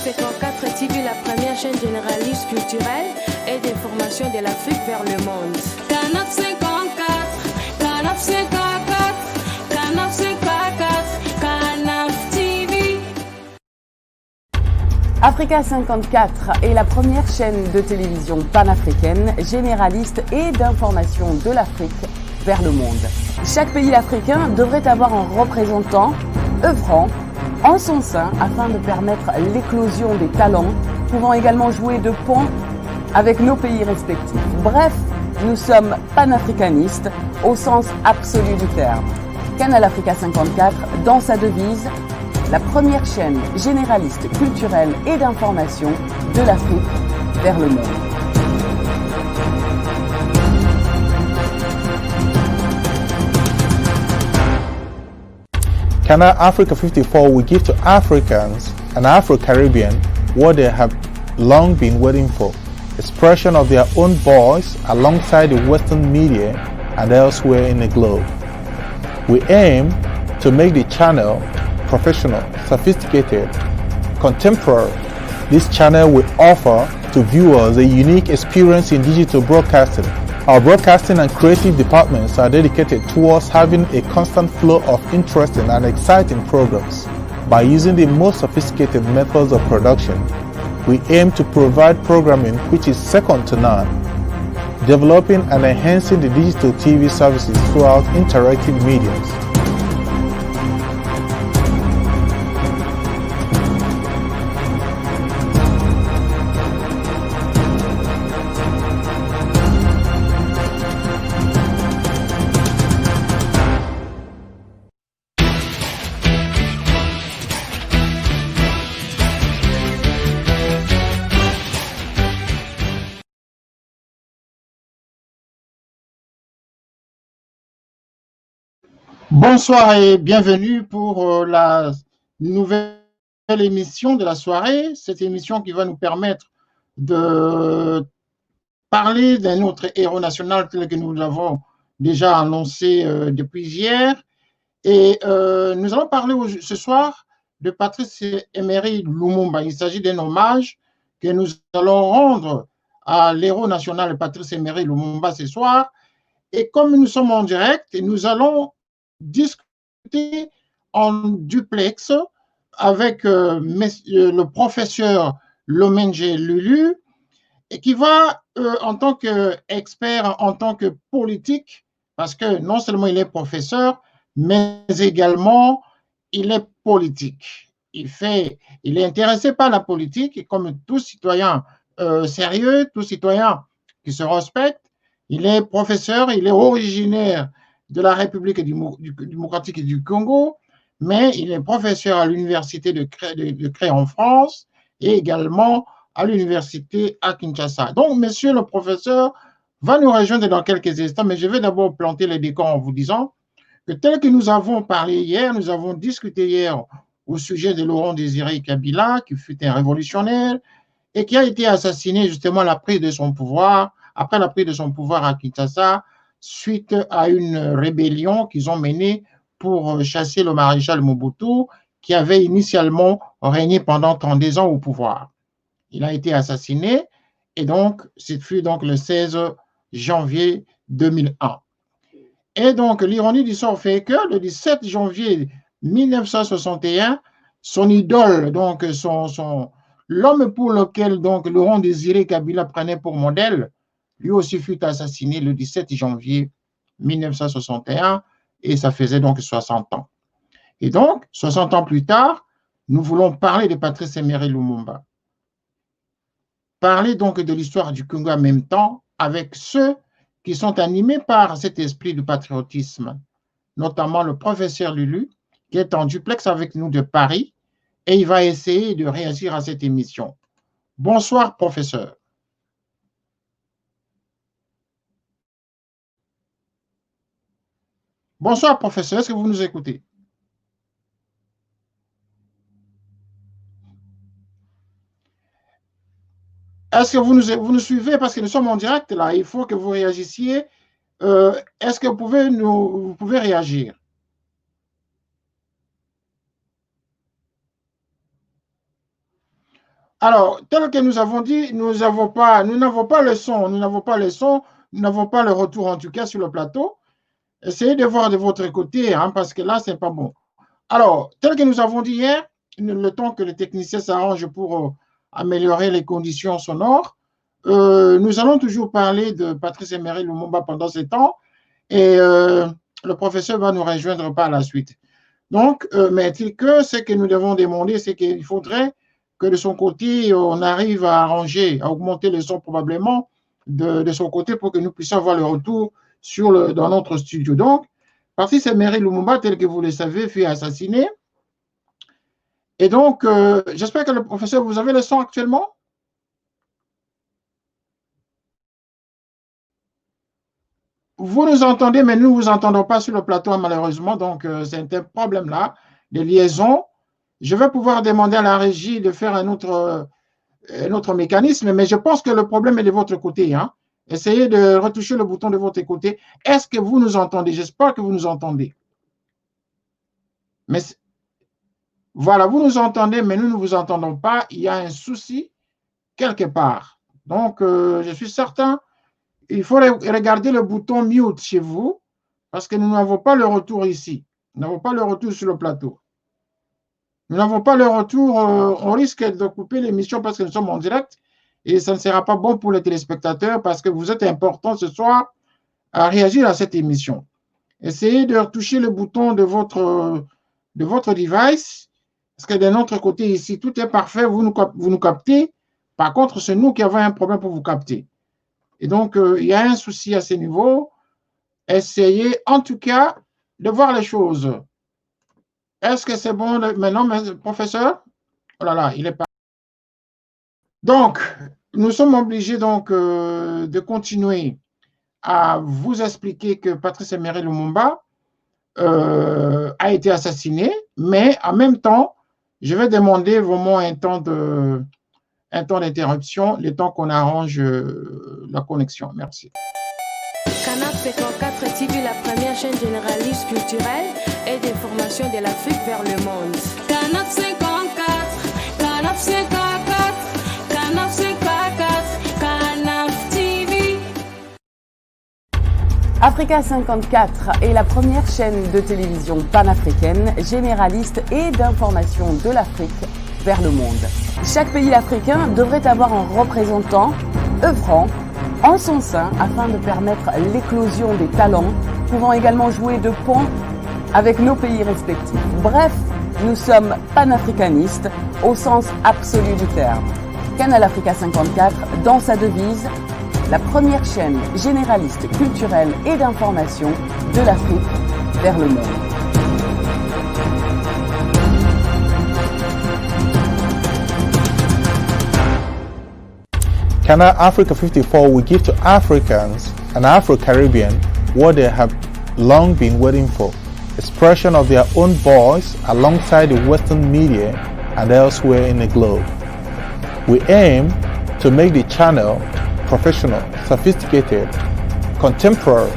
54 TV, la première chaîne généraliste culturelle et d'information de l'Afrique vers le monde. Canap 54, Canap 54, Canap 54, Canap TV. Africa 54 est la première chaîne de télévision panafricaine, généraliste et d'information de l'Afrique vers le monde. Chaque pays africain devrait avoir un représentant œuvrant en son sein afin de permettre l'éclosion des talents, pouvant également jouer de pont avec nos pays respectifs. Bref, nous sommes panafricanistes au sens absolu du terme. Canal Africa 54, dans sa devise, la première chaîne généraliste culturelle et d'information de l'Afrique vers le monde. Canal Africa 54 will give to Africans and Afro-Caribbean what they have long been waiting for, expression of their own voice alongside the Western media and elsewhere in the globe. We aim to make the channel professional, sophisticated, contemporary. This channel will offer to viewers a unique experience in digital broadcasting. Our broadcasting and creative departments are dedicated towards having a constant flow of interesting and exciting programs. By using the most sophisticated methods of production, we aim to provide programming which is second to none, developing and enhancing the digital TV services throughout interactive mediums. Bonsoir et bienvenue pour la nouvelle émission de la soirée. Cette émission qui va nous permettre de parler d'un autre héros national tel que nous l'avons déjà annoncé depuis hier. Et nous allons parler ce soir de Patrice Emery Lumumba. Il s'agit d'un hommage que nous allons rendre à l'héros national Patrice Emery Lumumba ce soir. Et comme nous sommes en direct, nous allons discuter en duplex avec le professeur Lomenge Lulu, et qui va, en tant qu'expert, en tant que politique, parce que non seulement il est professeur, mais également il est politique. Il est intéressé par la politique, et comme tout citoyen sérieux, tout citoyen qui se respecte, il est professeur, il est originaire de la République démocratique du Congo, mais il est professeur à l'université de Cré en France et également à l'université à Kinshasa. Donc, monsieur le professeur va nous rejoindre dans quelques instants, mais je vais d'abord planter les décors en vous disant que tel que nous avons parlé hier, nous avons discuté hier au sujet de Laurent Désiré Kabila, qui fut un révolutionnaire et qui a été assassiné justement après la prise de son pouvoir à Kinshasa, suite à une rébellion qu'ils ont menée pour chasser le maréchal Mobutu, qui avait initialement régné pendant 32 ans au pouvoir. Il a été assassiné, et donc, ce fut donc le 16 janvier 2001. Et donc, l'ironie du sort fait que le 17 janvier 1961, son idole, donc l'homme pour lequel donc Laurent Désiré Kabila prenait pour modèle, lui aussi fut assassiné le 17 janvier 1961, et ça faisait donc 60 ans. Et donc, 60 ans plus tard, nous voulons parler de Patrice Emery Lumumba. Parler donc de l'histoire du Congo en même temps avec ceux qui sont animés par cet esprit du patriotisme, notamment le professeur Lulu, qui est en duplex avec nous de Paris, et il va essayer de réagir à cette émission. Bonsoir, professeur. Bonsoir, professeur. Est-ce que vous nous écoutez? Est-ce que vous nous suivez? Parce que nous sommes en direct là. Il faut que vous réagissiez. Est-ce que vous pouvez réagir? Alors, tel que nous avons dit, nous n'avons pas le son, nous n'avons pas le retour en tout cas sur le plateau. Essayez de voir de votre côté, hein, parce que là, c'est pas bon. Alors, tel que nous avons dit hier, le temps que les techniciens s'arrangent pour améliorer les conditions sonores, nous allons toujours parler de Patrice Emery Lumumba pendant ce temps et le professeur va nous rejoindre par la suite. Donc, mais est-il que ce que nous devons demander, c'est qu'il faudrait que de son côté, on arrive à arranger, à augmenter le son probablement de son côté pour que nous puissions avoir le retour dans notre studio. Donc, Patrice Emery Lumumba, tel que vous le savez, fut assassiné. Et donc, j'espère que le professeur, vous avez le son actuellement? Vous nous entendez, mais nous ne vous entendons pas sur le plateau, malheureusement. Donc, c'est un problème là, de liaison. Je vais pouvoir demander à la régie de faire un autre mécanisme, mais je pense que le problème est de votre côté. Hein. Essayez de retoucher le bouton de votre côté. Est-ce que vous nous entendez? J'espère que vous nous entendez. Mais voilà, vous nous entendez, mais nous ne vous entendons pas. Il y a un souci quelque part. Donc, je suis certain, il faut regarder le bouton mute chez vous parce que nous n'avons pas le retour ici. Nous n'avons pas le retour sur le plateau. Nous n'avons pas le retour. On risque de couper l'émission parce que nous sommes en direct et ça ne sera pas bon pour les téléspectateurs parce que vous êtes important ce soir à réagir à cette émission. Essayez de retoucher le bouton de votre device parce que de notre côté ici, tout est parfait. Vous nous captez. Par contre, c'est nous qui avons un problème pour vous capter. Et donc, il y a un souci à ce niveau. Essayez en tout cas de voir les choses. Est-ce que c'est bon maintenant, professeur? Oh là là, il est pas. Donc, nous sommes obligés donc de continuer à vous expliquer que Patrice Emery Lumumba a été assassiné, mais en même temps, je vais demander vraiment un temps d'interruption, le temps qu'on arrange la connexion. Merci. Canap 54 TV, la première chaîne généraliste culturelle et d'information de l'Afrique vers le monde. Canap 54, Canap 54, Canap 54, Canap TV. Africa 54 est la première chaîne de télévision panafricaine, généraliste et d'information de l'Afrique vers le monde. Chaque pays africain devrait avoir un représentant œuvrant en son sein afin de permettre l'éclosion des talents, pouvant également jouer de pont avec nos pays respectifs. Bref, nous sommes panafricanistes au sens absolu du terme. Canal Africa 54, dans sa devise, la première chaîne généraliste culturelle et d'information de l'Afrique vers le monde. Canal Africa 54 will give to Africans and Afro-Caribbean what they have long been waiting for, expression of their own voice alongside the Western media and elsewhere in the globe. We aim to make the channel professional, sophisticated, contemporary.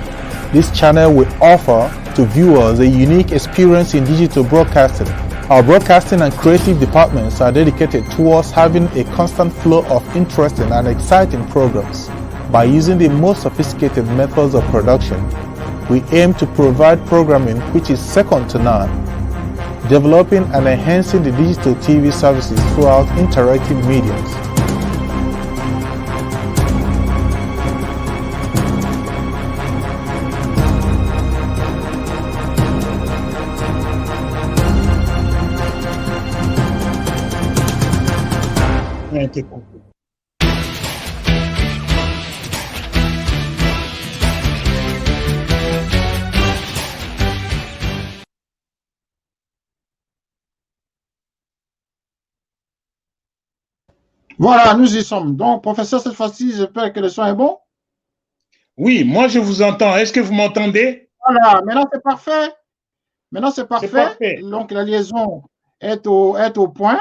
This channel will offer to viewers a unique experience in digital broadcasting. Our broadcasting and creative departments are dedicated towards having a constant flow of interesting and exciting programs. By using the most sophisticated methods of production, we aim to provide programming which is second to none, developing and enhancing the digital TV services throughout interactive mediums. Voilà, nous y sommes. Donc, professeur, cette fois-ci, j'espère que le son est bon. Oui, moi je vous entends. Est-ce que vous m'entendez? Voilà, maintenant c'est parfait. Maintenant c'est parfait. Donc, la liaison est au point.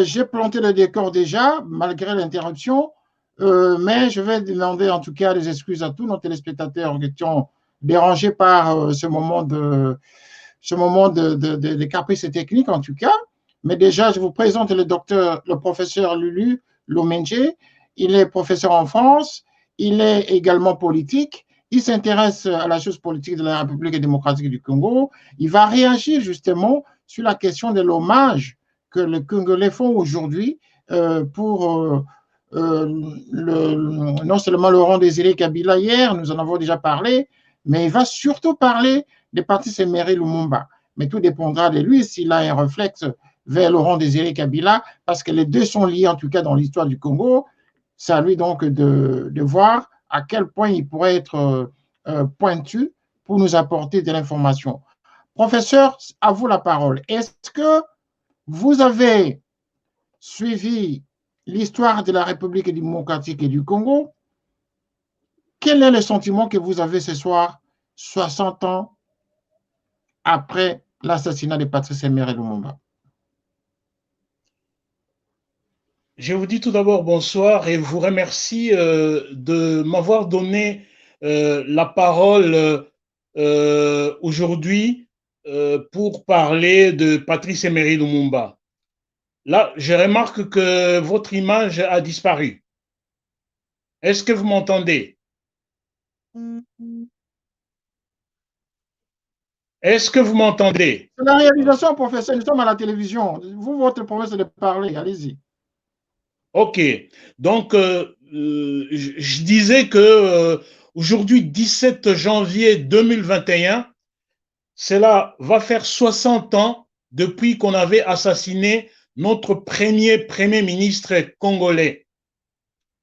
J'ai planté le décor déjà, malgré l'interruption. Mais je vais demander en tout cas des excuses à tous nos téléspectateurs qui sont dérangés par ce moment de caprice technique en tout cas. Mais déjà, je vous présente le professeur Lulu Lomenje. Il est professeur en France. Il est également politique. Il s'intéresse à la chose politique de la République démocratique du Congo. Il va réagir justement sur la question de l'hommage que les Congolais font aujourd'hui pour non seulement Laurent Désiré Kabila hier, nous en avons déjà parlé, mais il va surtout parler de Patrice Emery Lumumba. Mais tout dépendra de lui s'il a un réflexe vers Laurent Désiré Kabila, parce que les deux sont liés en tout cas dans l'histoire du Congo. C'est à lui donc de voir à quel point il pourrait être pointu pour nous apporter de l'information. Professeur, à vous la parole. Est-ce que vous avez suivi l'histoire de la République démocratique et du Congo? Quel est le sentiment que vous avez ce soir, 60 ans après l'assassinat de Patrice Emery Lumumba? Je vous dis tout d'abord bonsoir et vous remercie de m'avoir donné la parole aujourd'hui pour parler de Patrice Emery Lumumba. Là, je remarque que votre image a disparu. Est-ce que vous m'entendez? Est-ce que vous m'entendez? C'est la réalisation, professeur. Nous sommes à la télévision. Vous, votre problème, c'est de parler. Allez-y. Ok. Donc, je disais que aujourd'hui, 17 janvier 2021, cela va faire 60 ans depuis qu'on avait assassiné notre premier ministre congolais,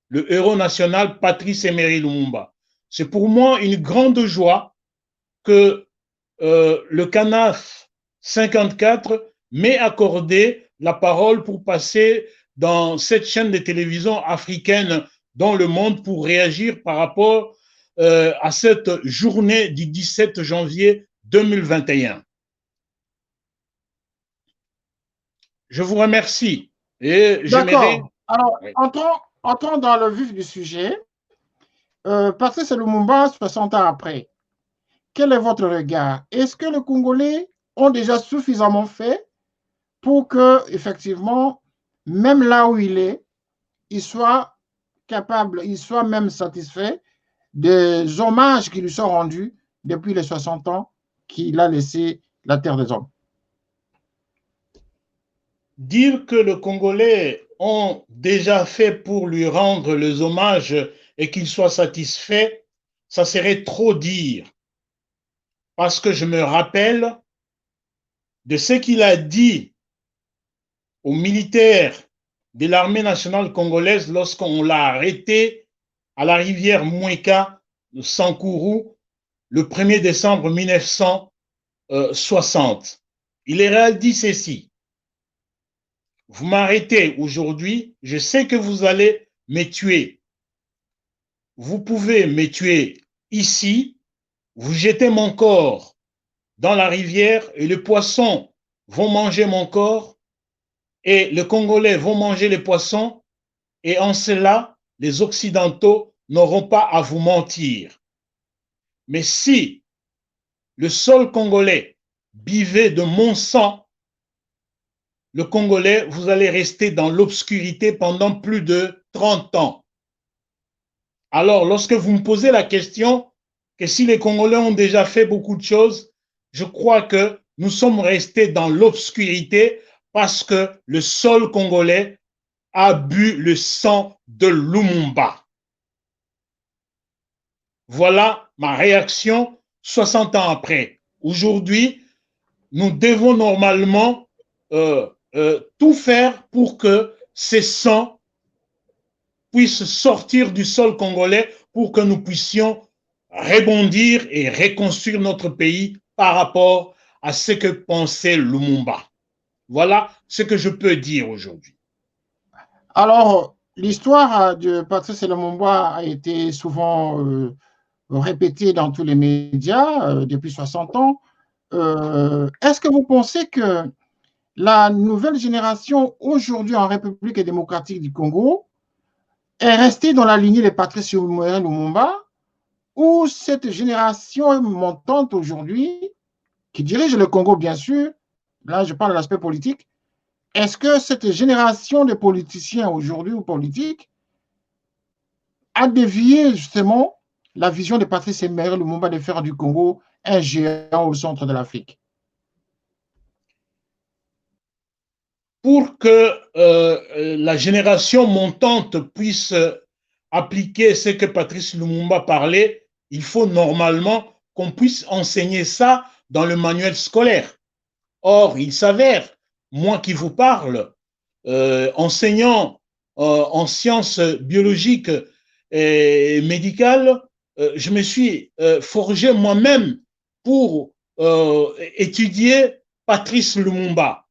le héros national Patrice Emery Lumumba. C'est pour moi une grande joie que le CANAF 54 m'ait accordé la parole pour passer dans cette chaîne de télévision africaine dans le monde pour réagir par rapport à cette journée du 17 janvier 2021. Je vous remercie. D'accord. Alors, entrons dans le vif du sujet. Patrice Lumumba, 60 ans après, quel est votre regard? Est-ce que les Congolais ont déjà suffisamment fait pour que, effectivement, même là où il soit capable, il soit même satisfait des hommages qui lui sont rendus depuis les 60 ans qu'il a laissé la terre des hommes? Dire que les Congolais ont déjà fait pour lui rendre les hommages et qu'il soit satisfait, ça serait trop dire. Parce que je me rappelle de ce qu'il a dit aux militaires de l'armée nationale congolaise lorsqu'on l'a arrêté à la rivière Moueka de Sankourou le 1er décembre 1960. Il a dit ceci: vous m'arrêtez aujourd'hui, je sais que vous allez me tuer. Vous pouvez me tuer ici, vous jetez mon corps dans la rivière et les poissons vont manger mon corps et les Congolais vont manger les poissons, et en cela, les Occidentaux n'auront pas à vous mentir. Mais si le sol congolais buvait de mon sang, le Congolais, vous allez rester dans l'obscurité pendant plus de 30 ans. Alors, lorsque vous me posez la question que si les Congolais ont déjà fait beaucoup de choses, je crois que nous sommes restés dans l'obscurité parce que le sol congolais a bu le sang de Lumumba. Voilà ma réaction 60 ans après. Aujourd'hui, nous devons normalement tout faire pour que ces sangs puissent sortir du sol congolais pour que nous puissions rebondir et reconstruire notre pays par rapport à ce que pensait Lumumba. Voilà ce que je peux dire aujourd'hui. Alors, l'histoire de Patrice Lumumba a été souvent répétée dans tous les médias depuis 60 ans. Est-ce que vous pensez que la nouvelle génération aujourd'hui en République démocratique du Congo est restée dans la lignée de Patrice Emery Lumumba, ou cette génération montante aujourd'hui, qui dirige le Congo bien sûr, là je parle de l'aspect politique, est-ce que cette génération de politiciens aujourd'hui ou politiques a dévié justement la vision de Patrice Emery Lumumba de faire du Congo un géant au centre de l'Afrique? Pour que la génération montante puisse appliquer ce que Patrice Lumumba parlait, il faut normalement qu'on puisse enseigner ça dans le manuel scolaire. Or, il s'avère, moi qui vous parle, enseignant en sciences biologiques et médicales, je me suis forgé moi-même pour étudier Patrice Lumumba.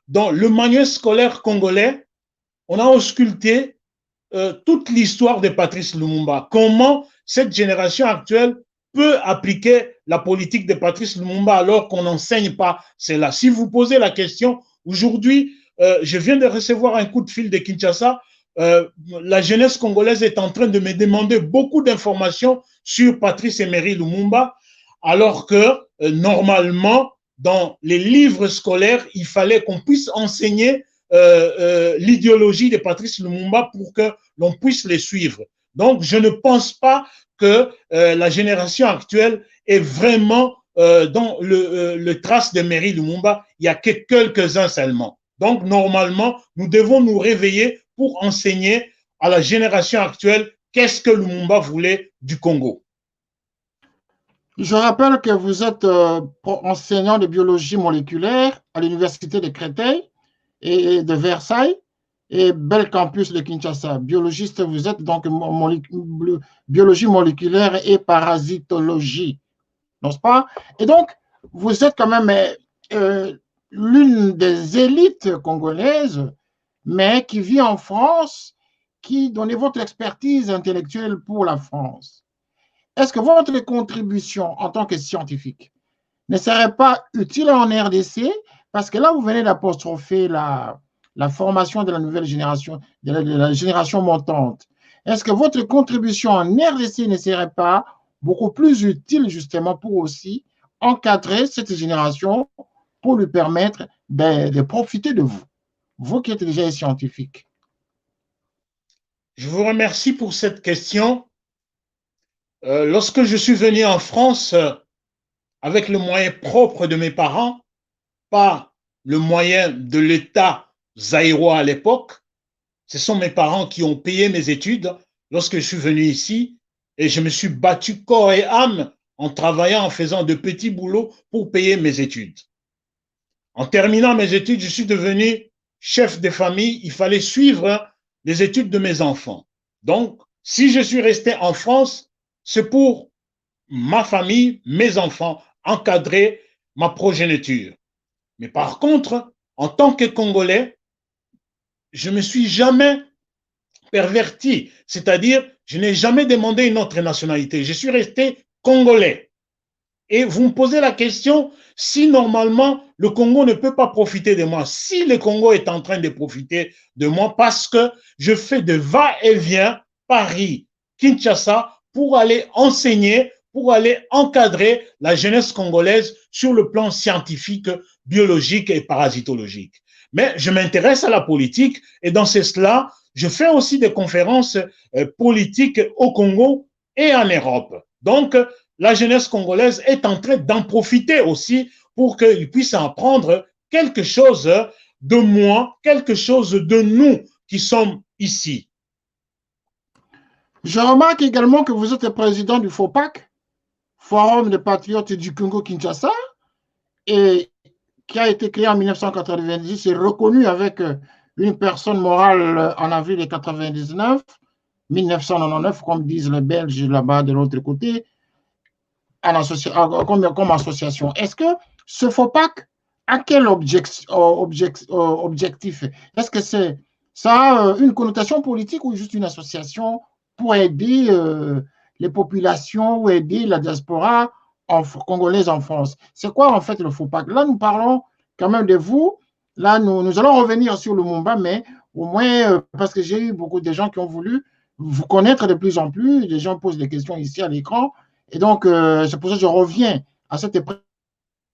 Dans le manuel scolaire congolais, on a ausculté toute l'histoire de Patrice Lumumba. Comment cette génération actuelle peut appliquer la politique de Patrice Lumumba alors qu'on n'enseigne pas cela? Si vous posez la question, aujourd'hui, je viens de recevoir un coup de fil de Kinshasa. La jeunesse congolaise est en train de me demander beaucoup d'informations sur Patrice Emery Lumumba, alors que normalement, dans les livres scolaires, il fallait qu'on puisse enseigner l'idéologie de Patrice Lumumba pour que l'on puisse les suivre. Donc, je ne pense pas que la génération actuelle est vraiment dans le trace de Emery Lumumba. Il n'y a que quelques-uns seulement. Donc, normalement, nous devons nous réveiller pour enseigner à la génération actuelle qu'est-ce que Lumumba voulait du Congo. Je rappelle que vous êtes enseignant de biologie moléculaire à l'université de Créteil et de Versailles et Bel Campus de Kinshasa. Biologiste, vous êtes donc biologie moléculaire et parasitologie, n'est-ce pas? Et donc, vous êtes quand même l'une des élites congolaises, mais qui vit en France, qui donnez votre expertise intellectuelle pour la France. Est-ce que votre contribution en tant que scientifique ne serait pas utile en RDC? Parce que là, vous venez d'apostropher la formation de la nouvelle génération, de la génération montante. Est-ce que votre contribution en RDC ne serait pas beaucoup plus utile justement pour aussi encadrer cette génération pour lui permettre de profiter de vous, vous qui êtes déjà scientifique? Je vous remercie pour cette question. Lorsque je suis venu en France avec le moyen propre de mes parents, pas le moyen de l'État zaïrois à l'époque, ce sont mes parents qui ont payé mes études lorsque je suis venu ici et je me suis battu corps et âme en travaillant, en faisant de petits boulots pour payer mes études. En terminant mes études, je suis devenu chef de famille. Il fallait suivre les études de mes enfants. Donc, si je suis resté en France, c'est pour ma famille, mes enfants, encadrer ma progéniture. Mais par contre, en tant que Congolais, je ne me suis jamais perverti, c'est-à-dire je n'ai jamais demandé une autre nationalité. Je suis resté Congolais. Et vous me posez la question, si normalement le Congo ne peut pas profiter de moi, si le Congo est en train de profiter de moi parce que je fais de va-et-vient Paris, Kinshasa, pour aller enseigner, pour aller encadrer la jeunesse congolaise sur le plan scientifique, biologique et parasitologique. Mais je m'intéresse à la politique et dans cela, je fais aussi des conférences politiques au Congo et en Europe. Donc, la jeunesse congolaise est en train d'en profiter aussi pour qu'ils puissent apprendre quelque chose de moi, quelque chose de nous qui sommes ici. Je remarque également que vous êtes le président du FOPAC, Forum des patriotes du Congo-Kinshasa, et qui a été créé en 1990 et reconnu avec une personne morale en avril 1999, 1999, comme disent les Belges là-bas de l'autre côté, comme association. Est-ce que ce FOPAC a quel objectif? Est-ce que ça a une connotation politique ou juste une association pour aider les populations ou aider la diaspora congolaise en France? C'est quoi en fait le FOPAC? Là, nous parlons quand même de vous. Là, nous allons revenir sur le Lumumba, mais au moins, parce que j'ai eu beaucoup de gens qui ont voulu vous connaître de plus en plus. Les gens posent des questions ici à l'écran. Et donc, c'est pour ça que je reviens à cette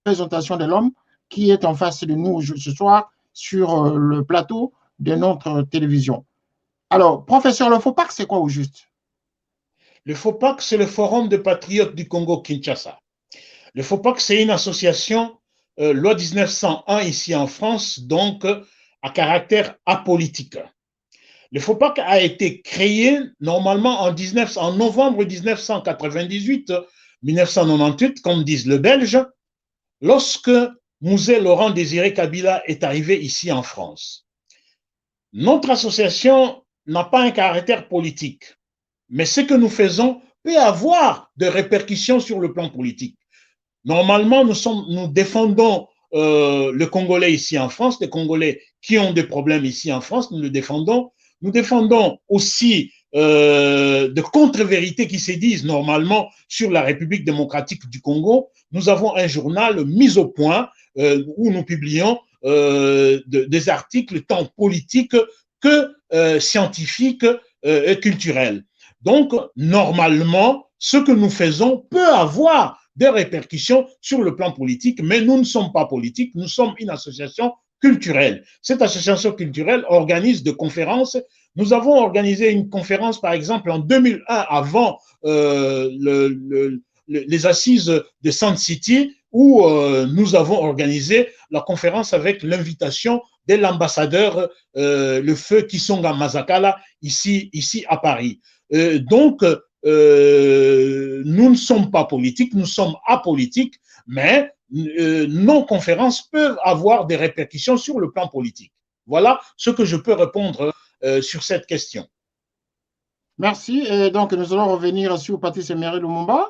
présentation de l'homme qui est en face de nous ce soir. sur le plateau de notre télévision. Alors, professeur, le FOPAC, c'est quoi au juste? Le FOPAC, c'est le Forum de patriotes du Congo-Kinshasa. Le FOPAC, c'est une association, loi 1901 ici en France, donc à caractère apolitique. Le FOPAC a été créé normalement en novembre 1998, 1998, comme disent les Belges, lorsque Mouzé Laurent Désiré Kabila est arrivé ici en France. Notre association n'a pas un caractère politique, mais ce que nous faisons peut avoir des répercussions sur le plan politique. Normalement, nous défendons le Congolais ici en France, les Congolais qui ont des problèmes ici en France, nous le défendons. Nous défendons aussi de contre-vérités qui se disent normalement sur la République démocratique du Congo. Nous avons un journal mis au point où nous publions des articles tant politiques que scientifiques et culturels. Donc, normalement, ce que nous faisons peut avoir des répercussions sur le plan politique, mais nous ne sommes pas politiques, nous sommes une association culturelle. Cette association culturelle organise des conférences. Nous avons organisé une conférence, par exemple, en 2001, avant les assises de Sun City, où nous avons organisé la conférence avec l'invitation de l'ambassadeur le feu Kisonga Mazakala, ici à Paris. Donc, nous ne sommes pas politiques, nous sommes apolitiques, mais nos conférences peuvent avoir des répercussions sur le plan politique. Voilà ce que je peux répondre sur cette question. Merci. Et donc, nous allons revenir sur Patrice Emery Lumumba.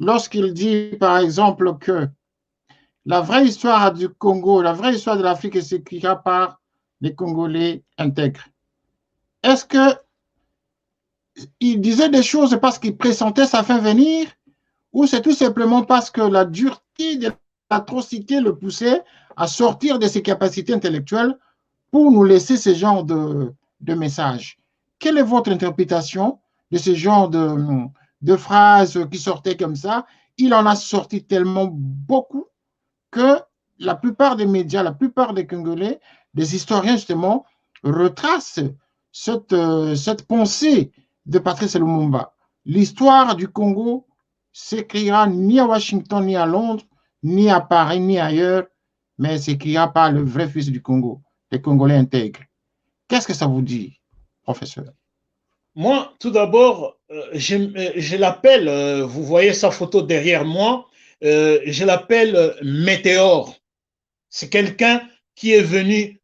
Lorsqu'il dit, par exemple, que la vraie histoire du Congo, la vraie histoire de l'Afrique s'écrira par les Congolais intègres. Est-ce qu'il disait des choses parce qu'il pressentait sa fin venir, ou c'est tout simplement parce que la dureté de l'atrocité le poussait à sortir de ses capacités intellectuelles pour nous laisser ce genre de messages? Quelle est votre interprétation de ce genre de phrases qui sortaient comme ça? Il en a sorti tellement beaucoup que la plupart des médias, la plupart des Congolais, des historiens justement, retracent cette pensée de Patrice Lumumba. L'histoire du Congo s'écrira ni à Washington, ni à Londres, ni à Paris, ni ailleurs, mais s'écrira par le vrai fils du Congo, les Congolais intègres. Qu'est-ce que ça vous dit, professeur? Moi, tout d'abord, je l'appelle, vous voyez sa photo derrière moi, je l'appelle Météore. C'est quelqu'un qui est venu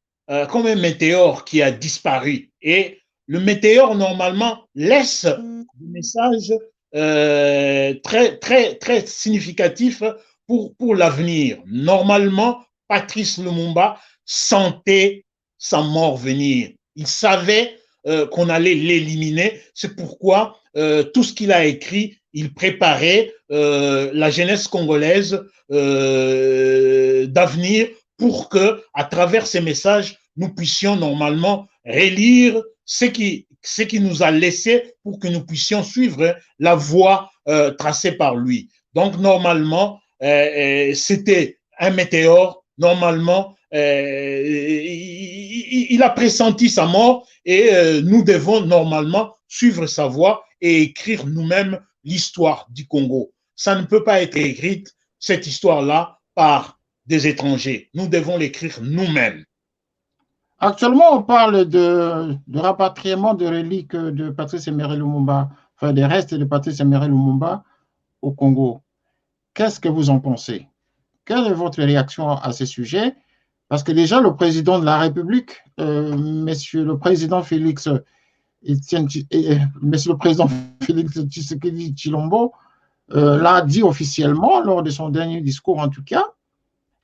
comme un météore qui a disparu. Et le météore, normalement, laisse des messages très significatifs pour l'avenir. Normalement, Patrice Lumumba sentait sa mort venir. Il savait qu'on allait l'éliminer. C'est pourquoi tout ce qu'il a écrit, il préparait la jeunesse congolaise d'avenir pour que, à travers ces messages, nous puissions normalement relire ce qui nous a laissé pour que nous puissions suivre la voie tracée par lui. Donc, normalement, c'était un météore. Normalement, il a pressenti sa mort et nous devons normalement suivre sa voie et écrire nous-mêmes l'histoire du Congo. Ça ne peut pas être écrite, cette histoire-là, par des étrangers. Nous devons l'écrire nous-mêmes. Actuellement, on parle de rapatriement de reliques de Patrice Emery Lumumba, enfin des restes de Patrice Emery Lumumba au Congo. Qu'est-ce que vous en pensez? Quelle est votre réaction à ce sujet? Parce que déjà, le président de la République, monsieur le président Félix Tshisekedi Tshilombo, l'a dit officiellement lors de son dernier discours en tout cas.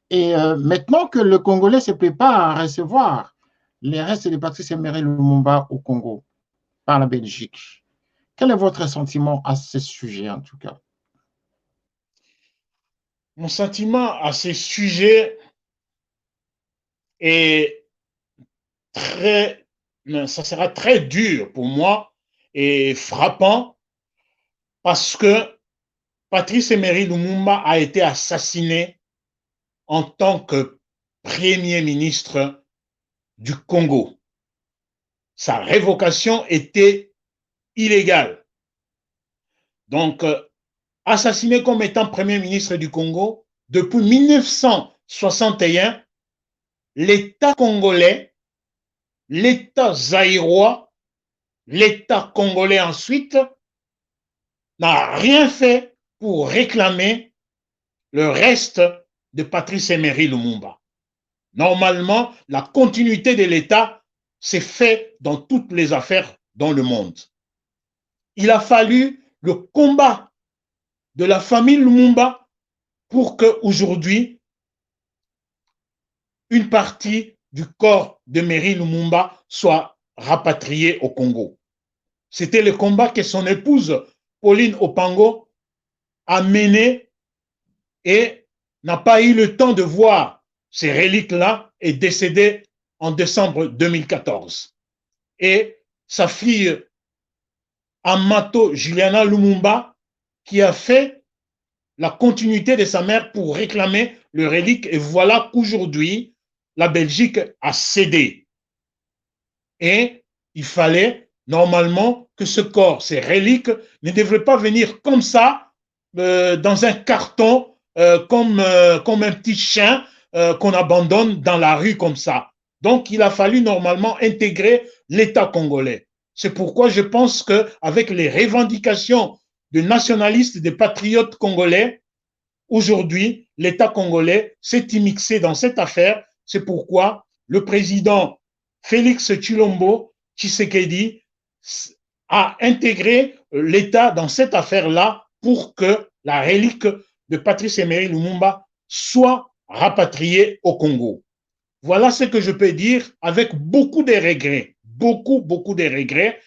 Et maintenant que le Congolais se prépare à recevoir les restes de Patrice Emery Lumumba au Congo par la Belgique, quel est votre sentiment à ce sujet en tout cas? Mon sentiment à ce sujet est ça sera très dur pour moi et frappant parce que Patrice Emery Lumumba a été assassiné en tant que Premier ministre du Congo. Sa révocation était illégale. Donc, assassiné comme étant Premier ministre du Congo, depuis 1961, l'État congolais, l'État zaïrois, l'État congolais ensuite, n'a rien fait pour réclamer le reste de Patrice Emery Lumumba. Normalement, la continuité de l'État s'est faite dans toutes les affaires dans le monde. Il a fallu le combat de la famille Lumumba pour qu'aujourd'hui, une partie du corps de Emery Lumumba soit rapatriée au Congo. C'était le combat que son épouse, Pauline Opango, a mené et n'a pas eu le temps de voir ces reliques-là, est décédée en décembre 2014. Et sa fille, Amato Juliana Lumumba, qui a fait la continuité de sa mère pour réclamer le relique. Et voilà qu'aujourd'hui, la Belgique a cédé. Et il fallait normalement que ce corps, ces reliques, ne devraient pas venir comme ça, dans un carton, comme un petit chien qu'on abandonne dans la rue comme ça. Donc, il a fallu normalement intégrer l'État congolais. C'est pourquoi je pense qu'avec les revendications de nationalistes, des patriotes congolais, aujourd'hui, l'État congolais s'est immixé dans cette affaire. C'est pourquoi le président Félix Tshisekedi a intégré l'État dans cette affaire-là pour que la relique de Patrice Emery Lumumba soit rapatriée au Congo. Voilà ce que je peux dire avec beaucoup de regrets, beaucoup de regrets.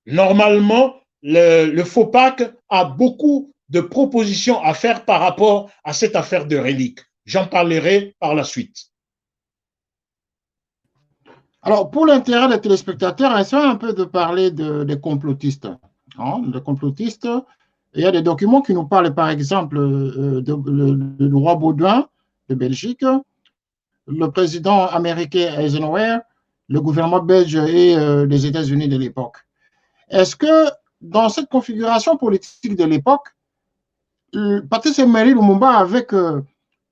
Normalement, le FOPAC a beaucoup de propositions à faire par rapport à cette affaire de relique. J'en parlerai par la suite. Alors, pour l'intérêt des téléspectateurs, essayons un peu de parler des complotistes. Les complotistes, il y a des documents qui nous parlent, par exemple, du roi Baudouin de Belgique, le président américain Eisenhower, le gouvernement belge et les États-Unis de l'époque. Est-ce que dans cette configuration politique de l'époque, Patrice Emery Lumumba, avec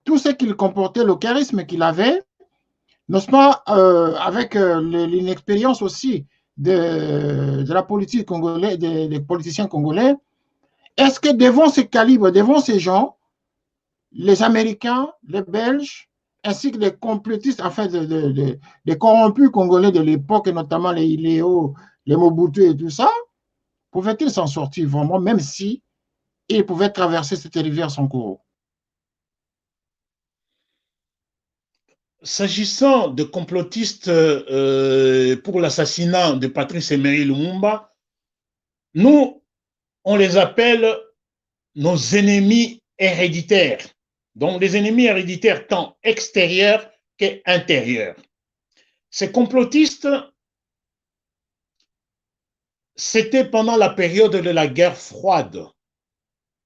tout ce qu'il comportait, le charisme qu'il avait, n'est-ce pas, avec l'inexpérience aussi de la politique congolaise, des politiciens congolais, est-ce que devant ces calibres, devant ces gens, les Américains, les Belges, ainsi que les complotistes, enfin les corrompus congolais de l'époque, notamment les Iléo, les Mobutu et tout ça, pouvaient-ils s'en sortir vraiment, même si ils pouvaient traverser cette rivière sans courroux? S'agissant de complotistes pour l'assassinat de Patrice Emery Lumumba, nous, on les appelle nos ennemis héréditaires. Donc, les ennemis héréditaires tant extérieurs qu'intérieurs. Ces complotistes, c'était pendant la période de la guerre froide.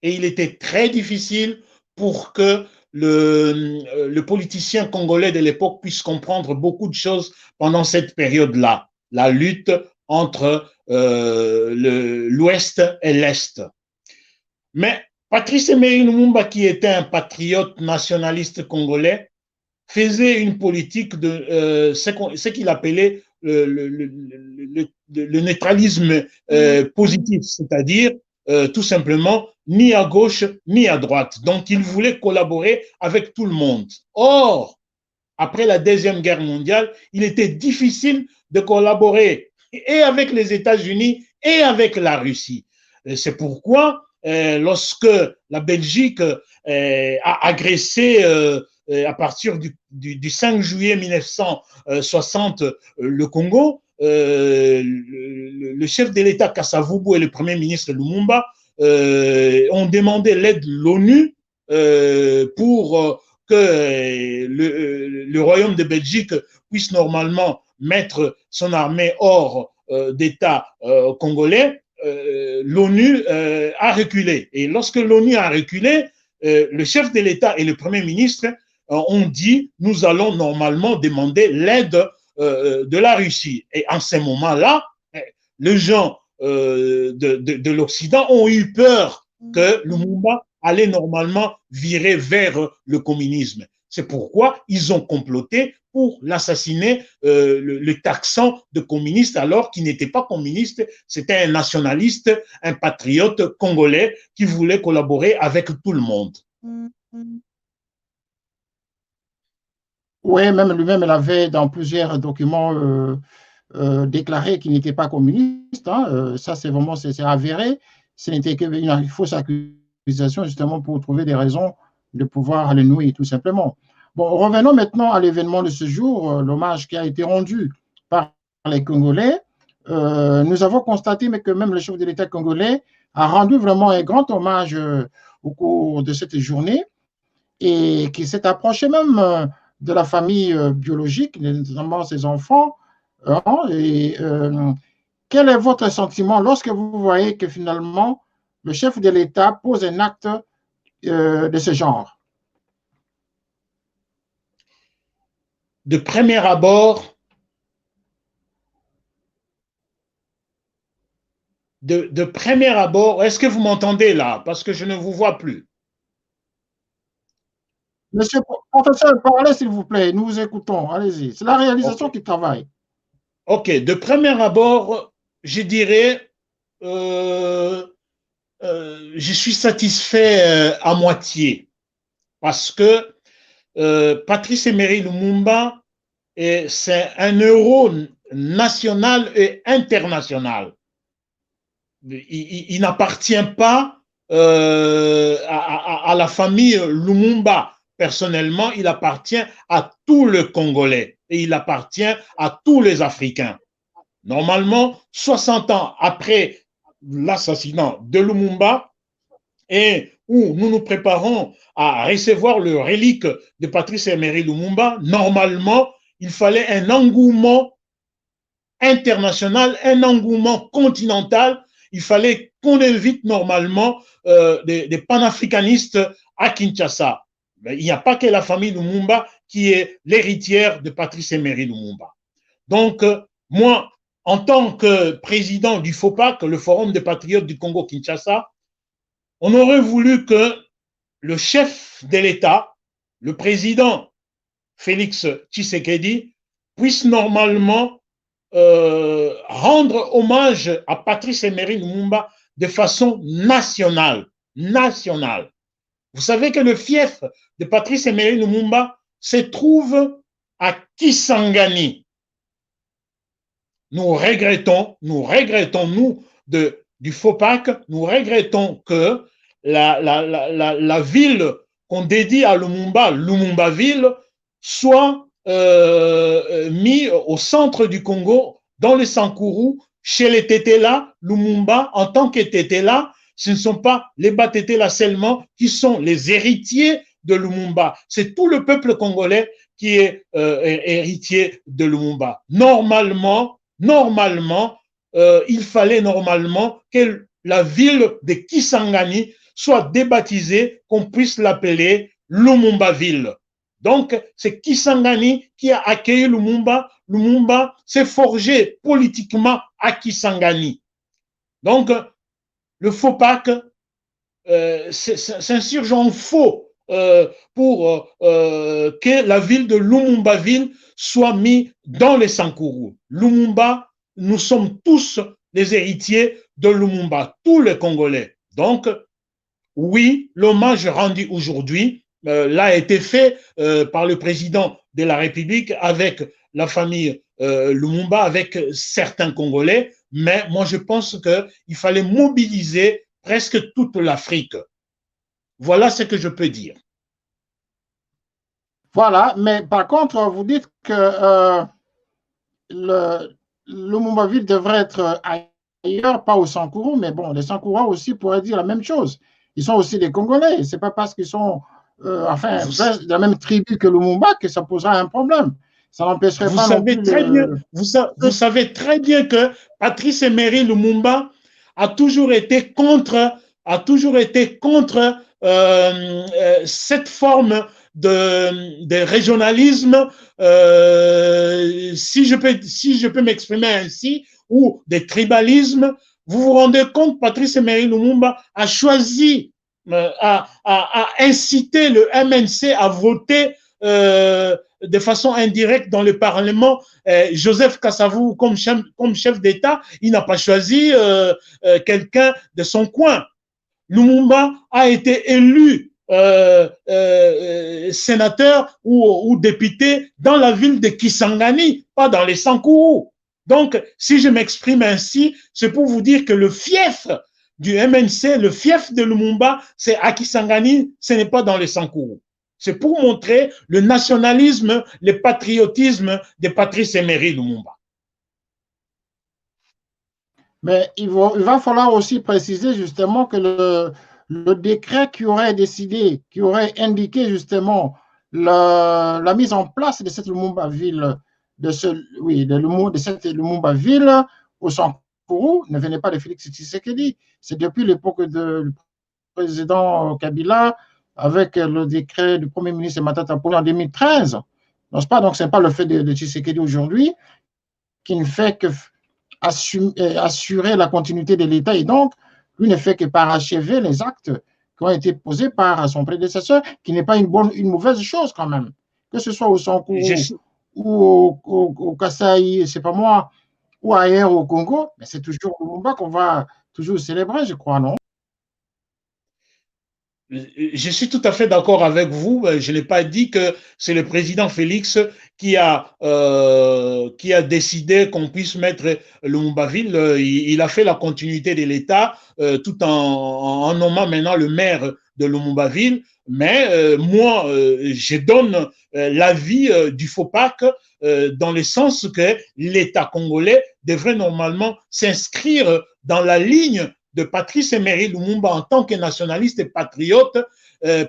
Et il était très difficile pour que le politicien congolais de l'époque puisse comprendre beaucoup de choses pendant cette période-là. La lutte entre l'Ouest et l'Est. Mais Patrice Emery Lumumba, qui était un patriote nationaliste congolais, faisait une politique de ce qu'il appelait le neutralisme positif, c'est-à-dire tout simplement ni à gauche ni à droite. Donc, il voulait collaborer avec tout le monde. Or, après la Deuxième Guerre mondiale, il était difficile de collaborer et avec les États-Unis et avec la Russie. C'est pourquoi, lorsque la Belgique a agressé à partir du 5 juillet 1960 le Congo, le chef de l'État Kasavubu et le Premier ministre Lumumba ont demandé l'aide de l'ONU pour que le Royaume de Belgique puisse normalement mettre son armée hors d'État congolais. L'ONU a reculé. Et lorsque l'ONU a reculé, le chef de l'État et le Premier ministre ont dit « Nous allons normalement demander l'aide de la Russie. Et en ces moments-là, les gens de l'Occident ont eu peur que Lumumba allait normalement virer vers le communisme. C'est pourquoi ils ont comploté pour l'assassiner, le taxant de communiste alors qu'il n'était pas communiste, c'était un nationaliste, un patriote congolais qui voulait collaborer avec tout le monde. Oui, même lui-même, il avait dans plusieurs documents déclaré qu'il n'était pas communiste. Hein. Ça, c'est vraiment c'est avéré. Ce n'était qu'une fausse accusation justement pour trouver des raisons de pouvoir le nouer, tout simplement. Bon, revenons maintenant à l'événement de ce jour, l'hommage qui a été rendu par les Congolais. Nous avons constaté que même le chef de l'État congolais a rendu vraiment un grand hommage au cours de cette journée et qui s'est approché même de la famille biologique, notamment ses enfants. Et, quel est votre sentiment lorsque vous voyez que finalement le chef de l'État pose un acte de ce genre? De premier abord, est-ce que vous m'entendez là? Parce que je ne vous vois plus. Monsieur le professeur, parlez s'il vous plaît, nous vous écoutons, allez-y. C'est la réalisation qui travaille. Ok, de premier abord, je dirais, je suis satisfait à moitié parce que Patrice Emery Lumumba, c'est un héros national et international. Il n'appartient pas à la famille Lumumba. Personnellement, il appartient à tout le Congolais et il appartient à tous les Africains. Normalement, 60 ans après l'assassinat de Lumumba, et où nous nous préparons à recevoir le relique de Patrice Emery Lumumba, normalement, il fallait un engouement international, un engouement continental. Il fallait qu'on invite normalement des panafricanistes à Kinshasa. Mais il n'y a pas que la famille Lumumba qui est l'héritière de Patrice Emery Lumumba. Donc, moi, en tant que président du FOPAC, le Forum des patriotes du Congo-Kinshasa, on aurait voulu que le chef de l'État, le président Félix Tshisekedi, puisse normalement rendre hommage à Patrice Emery Lumumba de façon nationale. Vous savez que le fief de Patrice Emery Lumumba se trouve à Kisangani. Nous regrettons, nous, du FOPAC, nous regrettons que la ville qu'on dédie à Lumumba, Lumumba-ville, soit mis au centre du Congo, dans le Sankourou, chez les Tétéla. Lumumba, en tant que Tétéla, ce ne sont pas les Batétéla seulement qui sont les héritiers de Lumumba. C'est tout le peuple congolais qui est héritier de Lumumba. Normalement, il fallait normalement que la ville de Kisangani soit débaptisée, qu'on puisse l'appeler Lumumba-ville. Donc, c'est Kisangani qui a accueilli Lumumba. Lumumba s'est forgé politiquement à Kisangani. Donc, le FOPAC s'insurge en faux pour que la ville de Lumumba-ville soit mise dans les Sankourou. Lumumba, nous sommes tous les héritiers de Lumumba, tous les Congolais. Donc, oui, l'hommage rendu aujourd'hui l'a été fait par le président de la République avec la famille Lumumba, avec certains Congolais, mais moi je pense qu'il fallait mobiliser presque toute l'Afrique. Voilà ce que je peux dire. Voilà, mais par contre, vous dites que le Lumumba-ville devrait être ailleurs, pas au Sankourou, mais bon, les Sankouras aussi pourraient dire la même chose. Ils sont aussi des Congolais. Ce n'est pas parce qu'ils sont de la même tribu que Lumumba que ça posera un problème. Ça n'empêcherait pas non plus vous savez très bien que Patrice Emery Lumumba a toujours été contre cette forme de régionalisme, si je peux m'exprimer ainsi, ou de tribalisme. Vous vous rendez compte, Patrice Emery Lumumba a choisi, a incité le MNC à voter de façon indirecte dans le Parlement Joseph Kasavubu comme chef d'État. Il n'a pas choisi quelqu'un de son coin. Lumumba a été élu sénateur ou député dans la ville de Kisangani, pas dans les Sankourou. Donc, si je m'exprime ainsi, c'est pour vous dire que le fief du MNC, le fief de Lumumba, c'est à Kisangani, ce n'est pas dans les Sankourou. C'est pour montrer le nationalisme, le patriotisme de Patrice Emery Lumumba. Mais il va falloir aussi préciser justement que le décret qui aurait décidé, qui aurait indiqué justement la mise en place de cette Lumumba-ville, de cette Lumumba-ville au Sankourou ne venait pas de Félix Tshisekedi. C'est depuis l'époque du président Kabila, avec le décret du Premier ministre Matata Ponyo en 2013. Donc, ce n'est pas le fait de Tshisekedi aujourd'hui qui ne fait que assurer la continuité de l'État et donc, lui ne fait que parachever les actes qui ont été posés par son prédécesseur, qui n'est pas une mauvaise chose quand même. Que ce soit au Sankourou ou au Kasaï, c'est pas moi, ou ailleurs au Congo, mais c'est toujours Lumumba qu'on va toujours célébrer, je crois, non? Je suis tout à fait d'accord avec vous. Je n'ai pas dit que c'est le président Félix qui a décidé qu'on puisse mettre Lumumba-ville. Il a fait la continuité de l'État tout en nommant maintenant le maire de Lumumba-ville. Mais moi, je donne l'avis du FOPAC dans le sens que l'État congolais devrait normalement s'inscrire dans la ligne de Patrice Emery Lumumba en tant que nationaliste et patriote,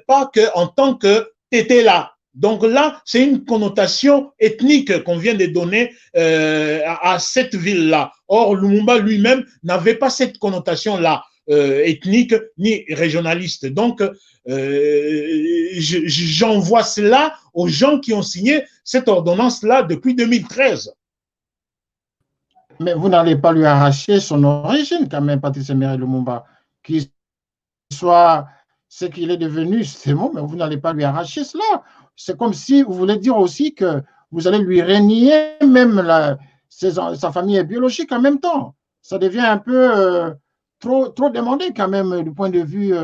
pas qu'en tant que Tétéla. Donc là, c'est une connotation ethnique qu'on vient de donner à cette ville-là. Or, Lumumba lui-même n'avait pas cette connotation-là, ethnique ni régionaliste. Donc, j'envoie cela aux gens qui ont signé cette ordonnance-là depuis 2013. Mais vous n'allez pas lui arracher son origine quand même, Patrice Emery Lumumba, qu'il soit ce qu'il est devenu, c'est bon, mais vous n'allez pas lui arracher cela. C'est comme si vous voulez dire aussi que vous allez lui renier même sa famille biologique en même temps. Ça devient un peu trop demandé quand même du point de vue,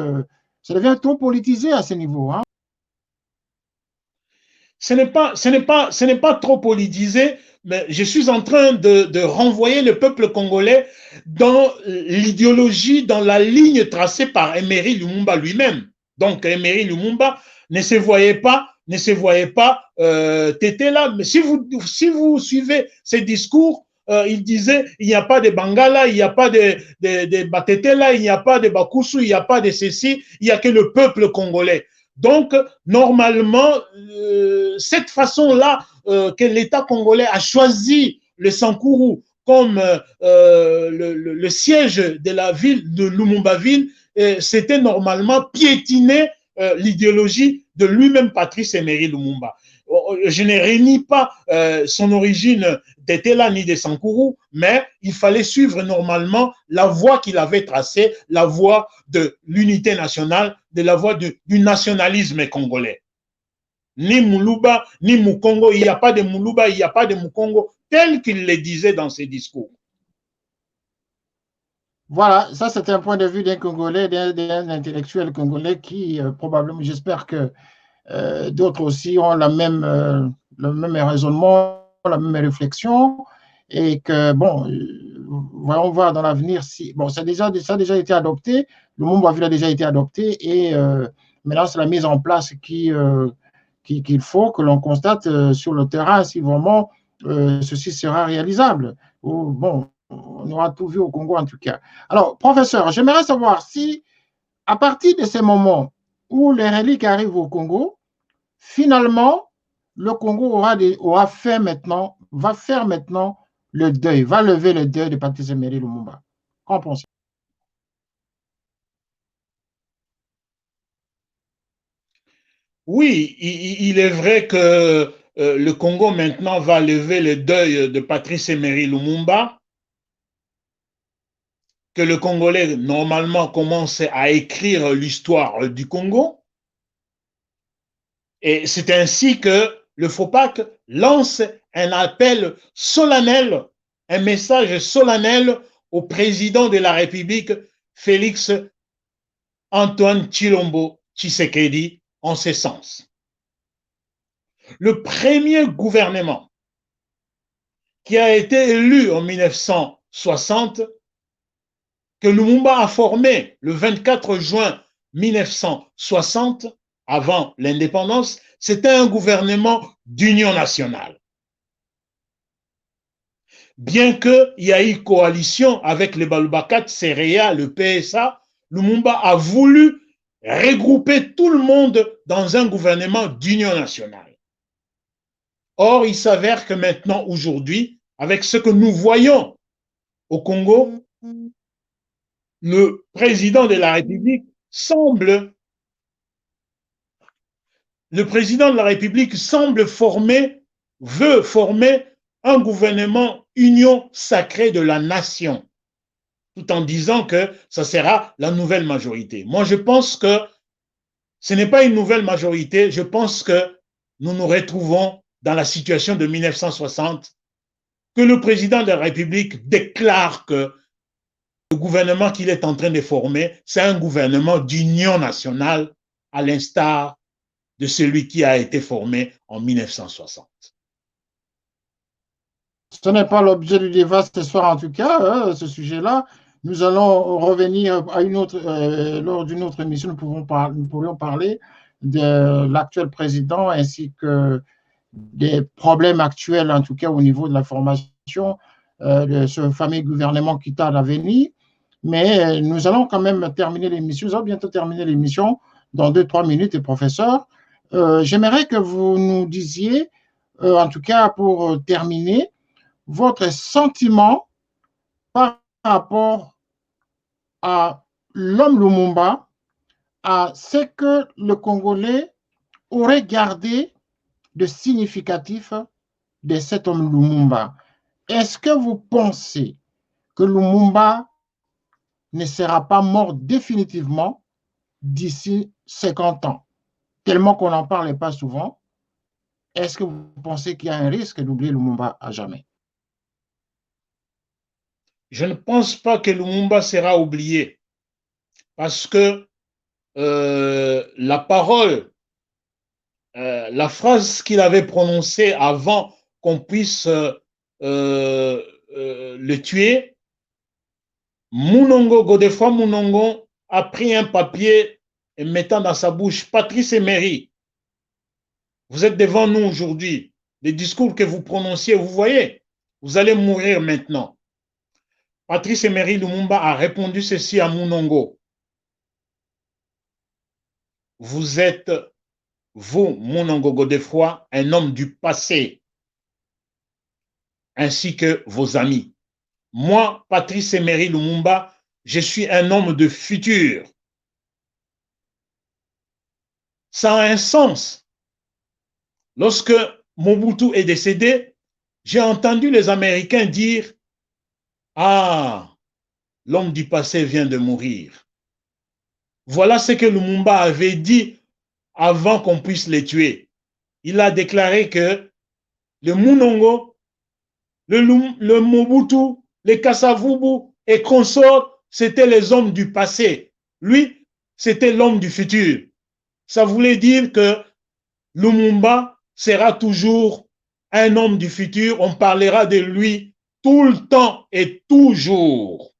ça devient trop politisé à ce niveau. Hein. Ce n'est pas trop politisé, mais je suis en train de renvoyer le peuple congolais dans l'idéologie, dans la ligne tracée par Emery Lumumba lui-même. Donc, Emery Lumumba ne se voyait pas Tétéla. Mais si vous suivez ses discours, il disait il n'y a pas de Bangala, il n'y a pas de Batétéla, il n'y a pas de Bakusu, il n'y a pas de ceci, il n'y a que le peuple congolais. Donc, normalement, cette façon-là que l'État congolais a choisi le Sankourou comme le siège de la ville de Lumumba-ville, c'était normalement piétiner l'idéologie de lui-même Patrice Emery Lumumba. Je ne renie pas son origine d'Etela ni de Sankourou, mais il fallait suivre normalement la voie qu'il avait tracée, la voie de l'unité nationale, de la voie du nationalisme congolais. Ni Muluba, ni Mukongo, il n'y a pas de Muluba, il n'y a pas de Mukongo, tel qu'il le disait dans ses discours. Voilà, ça c'est un point de vue d'un Congolais, d'un intellectuel congolais qui probablement, j'espère que d'autres aussi ont le même raisonnement, la même réflexion, et que, bon, voyons voir dans l'avenir si, bon, ça a déjà été adopté, le Lumumba-ville a déjà été adopté, et maintenant c'est la mise en place qu'il faut que l'on constate sur le terrain si vraiment ceci sera réalisable. Ou, bon, on aura tout vu au Congo en tout cas. Alors, professeur, j'aimerais savoir si, à partir de ces moments où les reliques arrivent au Congo, finalement, le Congo va faire maintenant le deuil, va lever le deuil de Patrice Emery Lumumba. Qu'en pensez-vous? Oui, il est vrai que le Congo maintenant va lever le deuil de Patrice Emery Lumumba, que le Congolais normalement commence à écrire l'histoire du Congo. Et c'est ainsi que le FOPAC lance un appel solennel, un message solennel au président de la République, Félix Antoine Tshilombo Tshisekedi, en ce sens. Le premier gouvernement qui a été élu en 1960, que Lumumba a formé le 24 juin 1960, avant l'indépendance, c'était un gouvernement d'union nationale. Bien qu'il y ait eu coalition avec les Balubakat, CREA, le PSA, Lumumba a voulu regrouper tout le monde dans un gouvernement d'union nationale. Or, il s'avère que maintenant, aujourd'hui, avec ce que nous voyons au Congo, le président de la République veut former un gouvernement union sacrée de la nation, tout en disant que ça sera la nouvelle majorité. Moi, je pense que ce n'est pas une nouvelle majorité. Je pense que nous nous retrouvons dans la situation de 1960, que le président de la République déclare que le gouvernement qu'il est en train de former, c'est un gouvernement d'union nationale, à l'instar de celui qui a été formé en 1960. Ce n'est pas l'objet du débat ce soir, en tout cas, ce sujet-là. Nous allons revenir à une autre, lors d'une autre émission, nous pourrions parler de l'actuel président ainsi que des problèmes actuels, en tout cas au niveau de la formation de ce fameux gouvernement qui tarde à venir. Mais nous allons quand même terminer l'émission. Nous allons bientôt terminer l'émission dans 2-3 minutes, professeur. J'aimerais que vous nous disiez, en tout cas pour terminer, votre sentiment par rapport à l'homme Lumumba, à ce que le Congolais aurait gardé de significatif de cet homme Lumumba. Est-ce que vous pensez que Lumumba ne sera pas mort définitivement d'ici 50 ans, tellement qu'on n'en parlait pas souvent? Est-ce que vous pensez qu'il y a un risque d'oublier Lumumba à jamais? Je ne pense pas que Lumumba sera oublié, parce que la parole, la phrase qu'il avait prononcée avant qu'on puisse le tuer, Munongo, Godefroid Munongo a pris un papier et mettant dans sa bouche Patrice Emery. Vous êtes devant nous aujourd'hui. Les discours que vous prononciez, vous voyez, vous allez mourir maintenant. Patrice Emery Lumumba a répondu ceci à Munongo. Vous êtes, vous, Munongo Godefroid, un homme du passé, ainsi que vos amis. Moi, Patrice Emery Lumumba, je suis un homme de futur. Ça a un sens. Lorsque Mobutu est décédé, j'ai entendu les Américains dire « Ah, l'homme du passé vient de mourir. » Voilà ce que Lumumba avait dit avant qu'on puisse les tuer. Il a déclaré que le Munongo, le Mobutu, les Kasavubu et consorts, c'était les hommes du passé. Lui, c'était l'homme du futur. Ça voulait dire que Lumumba sera toujours un homme du futur. On parlera de lui tout le temps et toujours.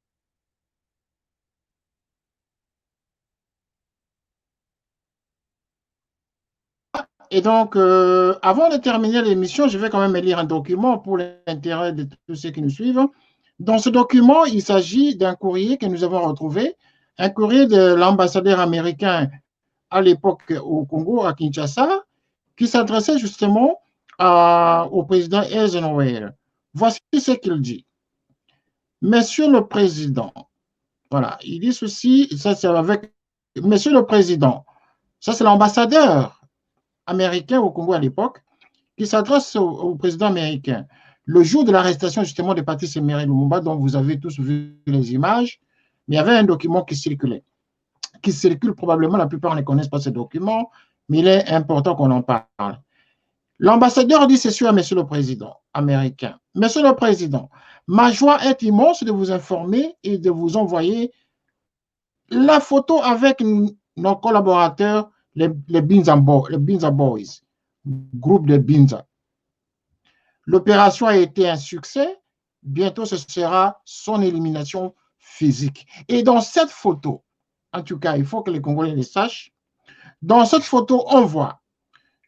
Et donc, avant de terminer l'émission, je vais quand même lire un document pour l'intérêt de tous ceux qui nous suivent. Dans ce document, il s'agit d'un courrier que nous avons retrouvé, un courrier de l'ambassadeur américain à l'époque au Congo, à Kinshasa, qui s'adressait justement au président Eisenhower. Voici ce qu'il dit. Monsieur le Président, voilà, il dit ceci, ça c'est avec Monsieur le Président, ça c'est l'ambassadeur américain au Congo à l'époque qui s'adresse au président américain. Le jour de l'arrestation justement de Patrice Emery Lumumba, dont vous avez tous vu les images, mais il y avait un document qui circulait, qui circule probablement, la plupart ne connaissent pas ce document, mais il est important qu'on en parle. L'ambassadeur dit ceci à Monsieur le Président américain. Monsieur le Président, ma joie est immense de vous informer et de vous envoyer la photo avec nos collaborateurs, les Binza Boys, groupe de Binza. L'opération a été un succès. Bientôt, ce sera son élimination physique. Et dans cette photo, en tout cas, il faut que les Congolais le sachent, dans cette photo, on voit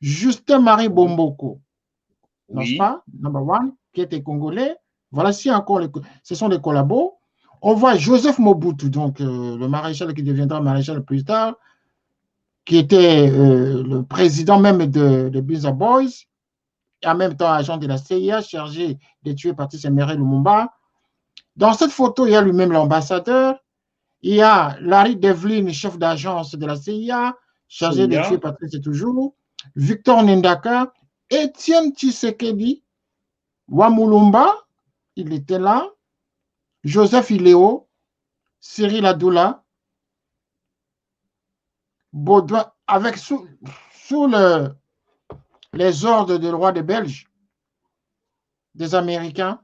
Justin-Marie Bomboko, n'est-ce pas, number one, qui était congolais. Voilà, si encore, ce sont des collabos. On voit Joseph Mobutu, donc le maréchal qui deviendra maréchal plus tard, qui était le président même de Binza Boys, et en même temps agent de la CIA, chargé de tuer Patrice Emery Lumumba. Dans cette photo, il y a lui-même l'ambassadeur. Il y a Larry Devlin, chef d'agence de la CIA, chargé de tuer Patrice toujours. Victor Ndaka, Étienne Tshisekedi, Wamulumba, il était là. Joseph Iléo, Cyril Adoula, Baudouin, avec sous les ordres du roi des Belges, des Américains.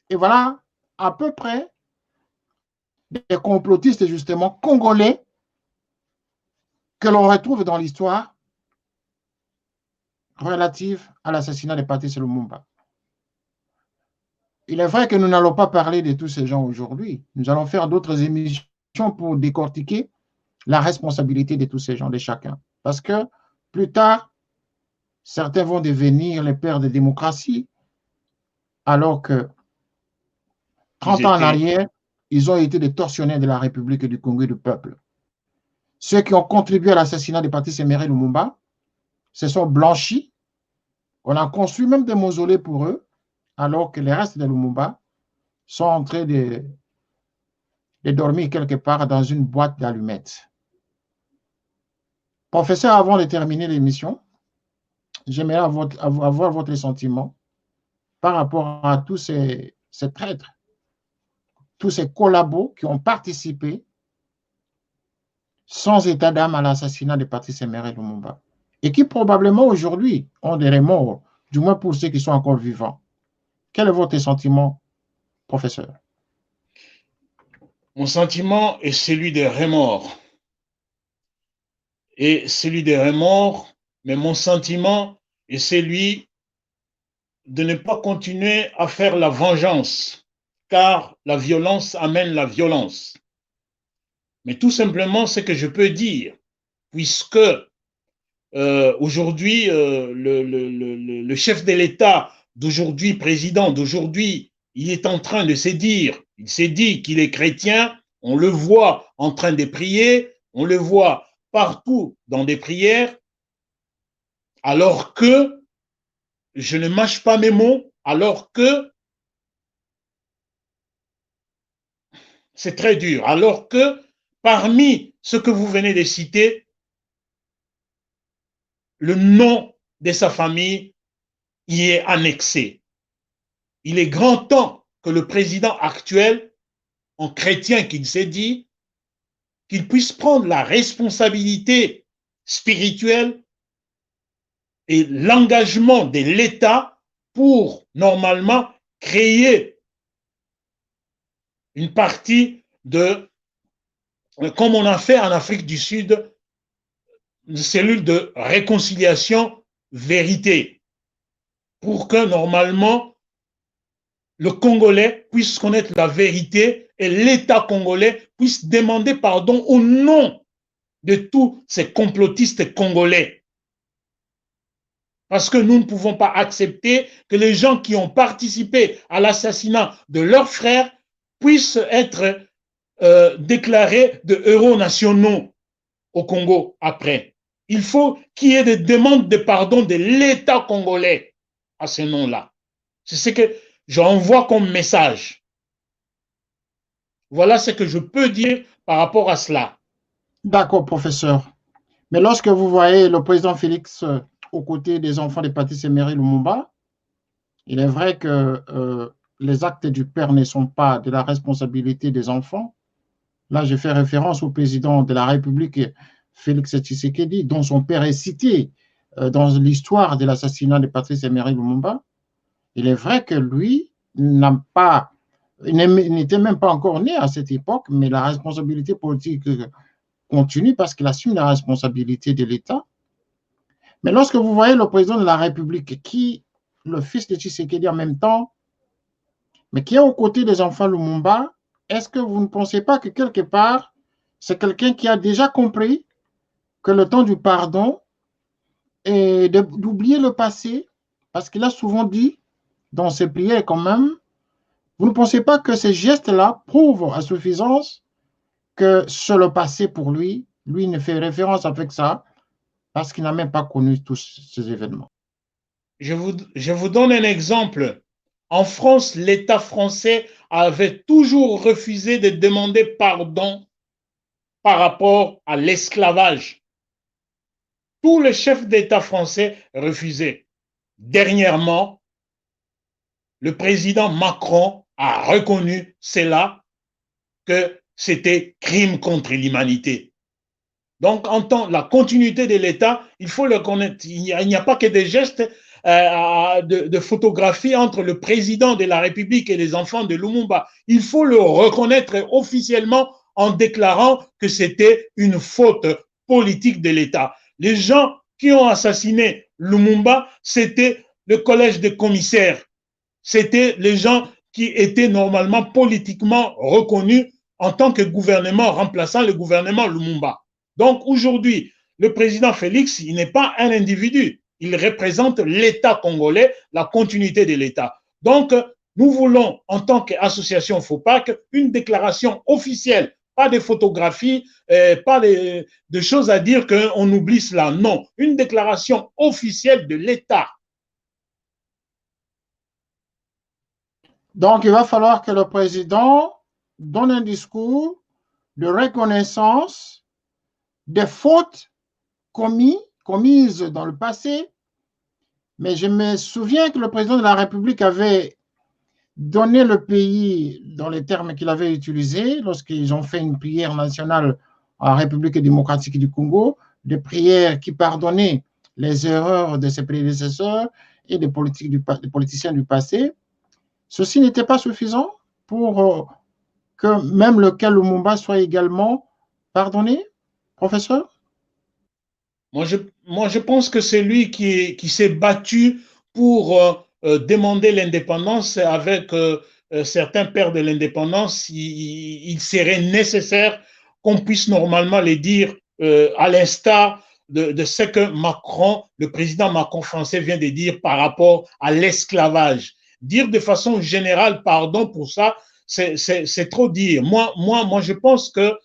Et voilà à peu près des complotistes justement congolais que l'on retrouve dans l'histoire relative à l'assassinat de Patrice Lumumba. Il est vrai que nous n'allons pas parler de tous ces gens aujourd'hui. Nous allons faire d'autres émissions pour décortiquer la responsabilité de tous ces gens, de chacun. Parce que plus tard, certains vont devenir les pères de démocratie, alors que 30 ans en arrière, ils ont été des tortionnaires de la République du Congo et du peuple. Ceux qui ont contribué à l'assassinat de Patrice Emery Lumumba se sont blanchis. On a construit même des mausolées pour eux, alors que les restes de Lumumba sont en train de dormir quelque part dans une boîte d'allumettes. Professeur, avant de terminer l'émission, j'aimerais avoir votre sentiment par rapport à tous ces traîtres, tous ces collabos qui ont participé sans état d'âme à l'assassinat de Patrice Emery Lumumba et qui probablement aujourd'hui ont des remords, du moins pour ceux qui sont encore vivants. Quel est votre sentiment, professeur? Mon sentiment est celui des remords. Et celui des remords, mais mon sentiment est celui de ne pas continuer à faire la vengeance, car la violence amène la violence. Mais tout simplement, ce que je peux dire, puisque aujourd'hui, le chef de l'État d'aujourd'hui, président d'aujourd'hui, il est en train de se dire, il s'est dit qu'il est chrétien, on le voit en train de prier, on le voit partout dans des prières, alors que, je ne mâche pas mes mots, alors que, c'est très dur, alors que parmi ce que vous venez de citer, le nom de sa famille y est annexé. Il est grand temps que le président actuel, en chrétien qu'il s'est dit, qu'il puisse prendre la responsabilité spirituelle et l'engagement de l'État pour, normalement, créer une partie de, comme on a fait en Afrique du Sud, une cellule de réconciliation vérité, pour que, normalement, le Congolais puisse connaître la vérité et l'État congolais puisse demander pardon au nom de tous ces complotistes congolais. Parce que nous ne pouvons pas accepter que les gens qui ont participé à l'assassinat de leurs frères puissent être déclarés de héros nationaux au Congo après. Il faut qu'il y ait des demandes de pardon de l'État congolais à ce nom-là. C'est ce que j'envoie comme message. Voilà ce que je peux dire par rapport à cela. D'accord, professeur. Mais lorsque vous voyez le président Félix aux côtés des enfants de Patrice Emery Lumumba. Il est vrai que les actes du père ne sont pas de la responsabilité des enfants. Là, je fais référence au président de la République, Félix Tshisekedi, dont son père est cité dans l'histoire de l'assassinat de Patrice Emery Lumumba. Il est vrai que lui n'était même pas encore né à cette époque, mais la responsabilité politique continue parce qu'il assume la responsabilité de l'État. Mais lorsque vous voyez le président de la République, qui, le fils de Tshisekedi en même temps, mais qui est aux côtés des enfants Lumumba, est-ce que vous ne pensez pas que quelque part, c'est quelqu'un qui a déjà compris que le temps du pardon est d'oublier le passé, parce qu'il a souvent dit dans ses prières quand même, vous ne pensez pas que ces gestes-là prouvent à suffisance que c'est le passé pour lui, lui ne fait référence avec ça, parce qu'il n'a même pas connu tous ces événements. Je vous donne un exemple. En France, l'État français avait toujours refusé de demander pardon par rapport à l'esclavage. Tous les chefs d'État français refusaient. Dernièrement, le président Macron a reconnu cela, que c'était crime contre l'humanité. Donc, en tant que la continuité de l'État, il faut le connaître. Il n'y a pas que des gestes de photographie entre le président de la République et les enfants de Lumumba. Il faut le reconnaître officiellement en déclarant que c'était une faute politique de l'État. Les gens qui ont assassiné Lumumba, c'était le collège des commissaires. C'était les gens qui étaient normalement politiquement reconnus en tant que gouvernement remplaçant le gouvernement Lumumba. Donc aujourd'hui, le président Félix, il n'est pas un individu. Il représente l'État congolais, la continuité de l'État. Donc, nous voulons, en tant qu'association FOPAC, une déclaration officielle, pas de photographies, pas de choses à dire qu'on oublie cela. Non, une déclaration officielle de l'État. Donc, il va falloir que le président donne un discours de reconnaissance des fautes commises dans le passé. Mais je me souviens que le président de la République avait donné le pays dans les termes qu'il avait utilisés lorsqu'ils ont fait une prière nationale en République démocratique du Congo, des prières qui pardonnaient les erreurs de ses prédécesseurs et des politiciens du passé. Ceci n'était pas suffisant pour que même le cas Lumumba soit également pardonné, professeur? Moi, je pense que c'est lui qui s'est battu pour demander l'indépendance avec certains pères de l'indépendance. Il serait nécessaire qu'on puisse normalement les dire à l'instar de ce que Macron, le président Macron français vient de dire par rapport à l'esclavage. Dire de façon générale pardon pour ça, c'est trop dire. Moi, je pense que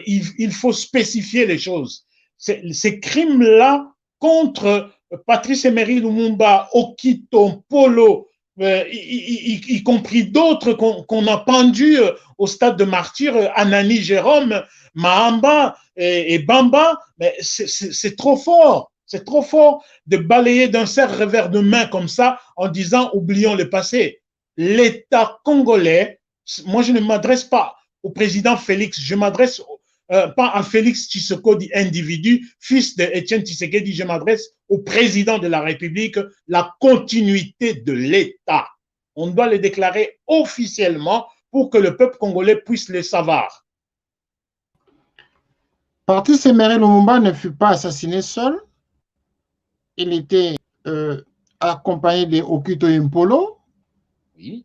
il faut spécifier les choses. Ces crimes-là contre Patrice Emery Lumumba, Okito, Polo, y compris d'autres qu'on a pendus au stade de martyr, Anani Jérôme, Mahamba et Bamba, mais c'est trop fort. C'est trop fort de balayer d'un seul revers de main comme ça en disant oublions le passé. L'État congolais, moi je ne m'adresse pas au président Félix, je m'adresse pas à Félix Tshisekedi individu, fils de Etienne Tshisekedi, je m'adresse au président de la République, la continuité de l'État. On doit le déclarer officiellement pour que le peuple congolais puisse le savoir. Patrice Emery Lumumba ne fut pas assassiné seul. Il était accompagné de Okito Impolo. Oui.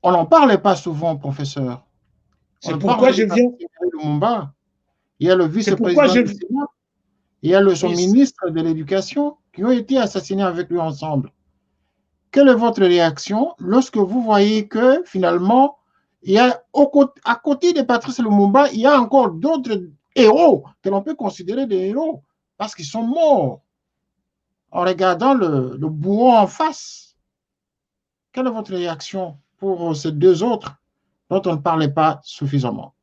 On n'en parlait pas souvent, professeur. C'est pourquoi je viens. Lumumba. Il y a le vice-président du Sénat, il y a son ministre de l'Éducation qui ont été assassinés avec lui ensemble. Quelle est votre réaction lorsque vous voyez que finalement, il y a, à côté de Patrice Lumumba, il y a encore d'autres héros que l'on peut considérer des héros parce qu'ils sont morts en regardant le bourreau en face? Quelle est votre réaction pour ces deux autres dont on ne parlait pas suffisamment?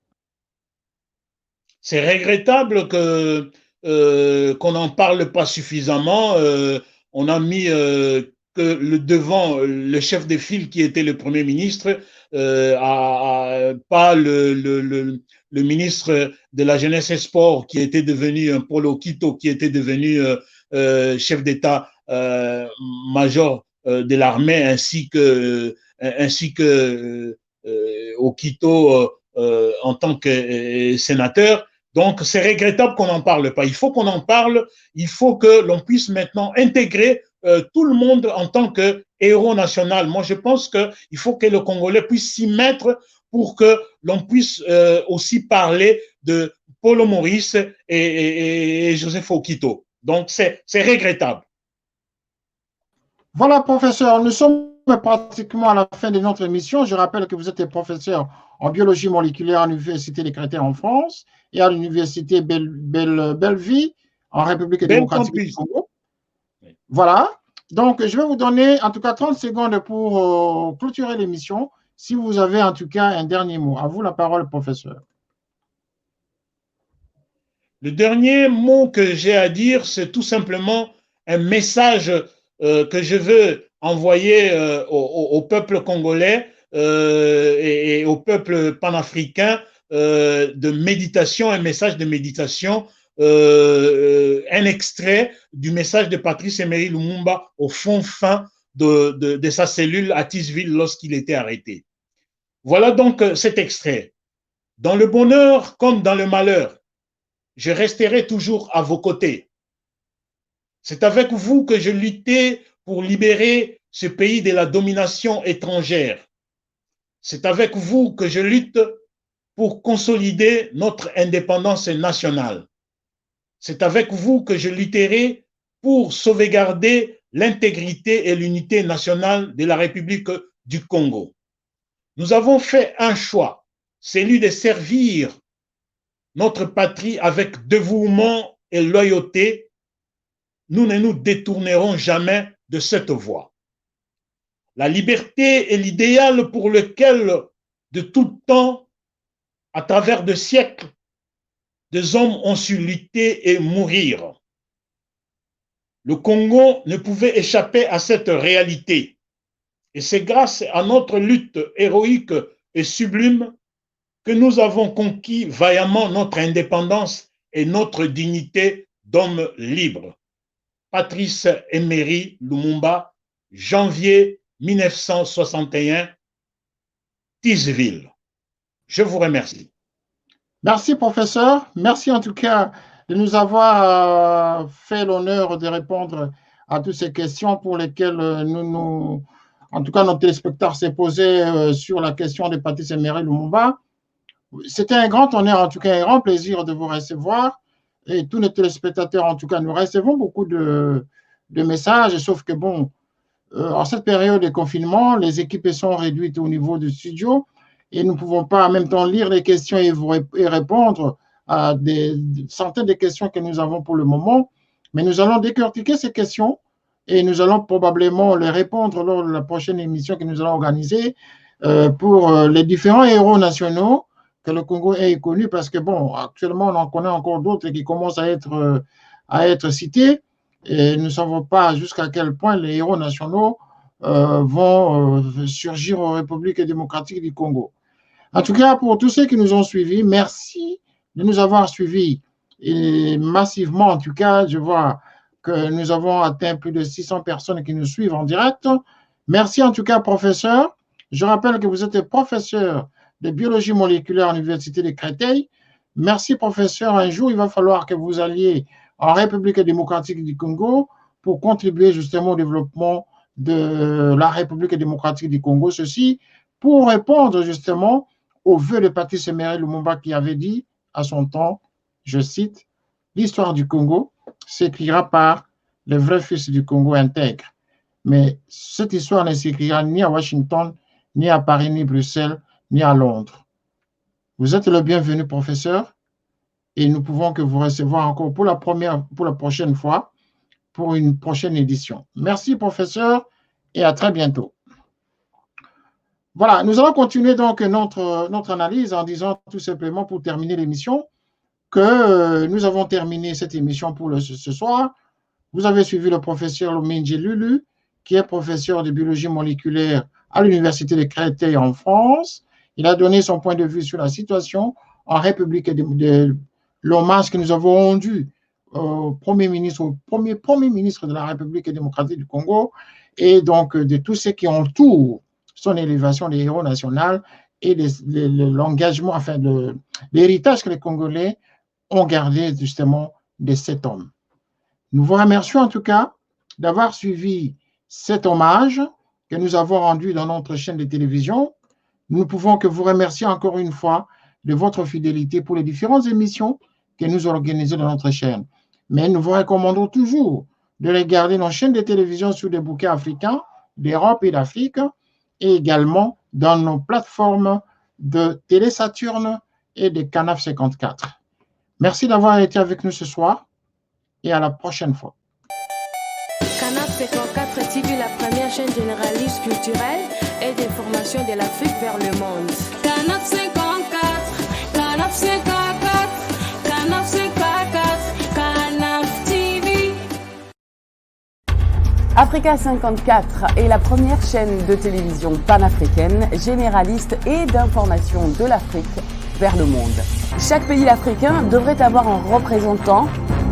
C'est regrettable que qu'on n'en parle pas suffisamment. On a mis que devant le chef de file qui était le Premier ministre, pas le ministre de la Jeunesse et Sport qui était devenu un Paul Okito, qui était devenu chef d'état-major de l'armée, ainsi que Okito en tant que sénateur. Donc, c'est regrettable qu'on n'en parle pas. Il faut qu'on en parle. Il faut que l'on puisse maintenant intégrer tout le monde en tant que héros national. Moi, je pense qu'il faut que le Congolais puisse s'y mettre pour que l'on puisse aussi parler de Paulo Maurice et Joseph Okito. Donc, c'est regrettable. Voilà, professeur, nous sommes pratiquement à la fin de notre émission. Je rappelle que vous êtes professeur en biologie moléculaire à l'Université des Chrétiens en France et à l'Université Belleville en République démocratique du Congo. Voilà. Donc, je vais vous donner en tout cas 30 secondes pour clôturer l'émission. Si vous avez en tout cas un dernier mot. À vous la parole, professeur. Le dernier mot que j'ai à dire, c'est tout simplement un message que je veux envoyer au peuple congolais et au peuple panafricain de méditation, un message de méditation, un extrait du message de Patrice Emery Lumumba au fond fin de sa cellule à Tisville lorsqu'il était arrêté. Voilà donc cet extrait. Dans le bonheur comme dans le malheur, je resterai toujours à vos côtés. C'est avec vous que je luttais pour libérer ce pays de la domination étrangère. C'est avec vous que je lutte pour consolider notre indépendance nationale. C'est avec vous que je lutterai pour sauvegarder l'intégrité et l'unité nationale de la République du Congo. Nous avons fait un choix, celui de servir notre patrie avec dévouement et loyauté. Nous ne nous détournerons jamais de cette voie. La liberté est l'idéal pour lequel, de tout temps, à travers des siècles, des hommes ont su lutter et mourir. Le Congo ne pouvait échapper à cette réalité. Et c'est grâce à notre lutte héroïque et sublime que nous avons conquis vaillamment notre indépendance et notre dignité d'homme libre. Patrice Emery Lumumba, janvier 1961, Tisville. Je vous remercie. Merci, professeur. Merci en tout cas de nous avoir fait l'honneur de répondre à toutes ces questions pour lesquelles en tout cas, notre téléspectateur s'est posé sur la question de Patrice Emery Lumumba. C'était un grand honneur, en tout cas, un grand plaisir de vous recevoir. Et tous les téléspectateurs, en tout cas, nous recevons beaucoup de messages, sauf que, bon, en cette période de confinement, les équipes sont réduites au niveau du studio et nous ne pouvons pas en même temps lire les questions et répondre à des centaines de questions que nous avons pour le moment. Mais nous allons décortiquer ces questions et nous allons probablement les répondre lors de la prochaine émission que nous allons organiser pour les différents héros nationaux que le Congo ait connu, parce que, bon, actuellement, on en connaît encore d'autres qui commencent à être cités, et nous ne savons pas jusqu'à quel point les héros nationaux vont surgir aux républiques démocratiques du Congo. En tout cas, pour tous ceux qui nous ont suivis, merci de nous avoir suivis et massivement. En tout cas, je vois que nous avons atteint plus de 600 personnes qui nous suivent en direct. Merci en tout cas, professeur. Je rappelle que vous êtes professeur de biologie moléculaire à l'Université de Créteil. Merci, professeur. Un jour, il va falloir que vous alliez en République démocratique du Congo pour contribuer justement au développement de la République démocratique du Congo. Ceci pour répondre justement aux vœux de Patrice Emery Lumumba qui avait dit à son temps, je cite, « L'histoire du Congo s'écrira par les vrais fils du Congo intègres. Mais cette histoire ne s'écrira ni à Washington, ni à Paris, ni Bruxelles, ni à Londres. » Vous êtes le bienvenu, professeur, et nous pouvons que vous recevoir encore pour la prochaine fois, pour une prochaine édition. Merci, professeur, et à très bientôt. Voilà, nous allons continuer donc notre analyse en disant tout simplement pour terminer l'émission que nous avons terminé cette émission pour ce soir. Vous avez suivi le professeur Lominji Lulu, qui est professeur de biologie moléculaire à l'Université de Créteil en France. Il a donné son point de vue sur la situation en République de l'hommage que nous avons rendu au premier ministre de la République démocratique du Congo, et donc de tous ceux qui entourent son élévation des héros nationaux et l'engagement, enfin l'héritage que les Congolais ont gardé justement de cet homme. Nous vous remercions en tout cas d'avoir suivi cet hommage que nous avons rendu dans notre chaîne de télévision. Nous ne pouvons que vous remercier encore une fois de votre fidélité pour les différentes émissions que nous organisons dans notre chaîne. Mais nous vous recommandons toujours de regarder nos chaînes de télévision sur des bouquets africains d'Europe et d'Afrique, et également dans nos plateformes de Télé Saturne et de Canaf 54. Merci d'avoir été avec nous ce soir et à la prochaine fois. Canaf 54 TV, la première chaîne généraliste culturelle et d'information de l'Afrique vers le monde. Canaf 54, Canaf 54, Canaf 54, Canaf TV. Africa 54 est la première chaîne de télévision panafricaine, généraliste et d'information de l'Afrique vers le monde. Chaque pays africain devrait avoir un représentant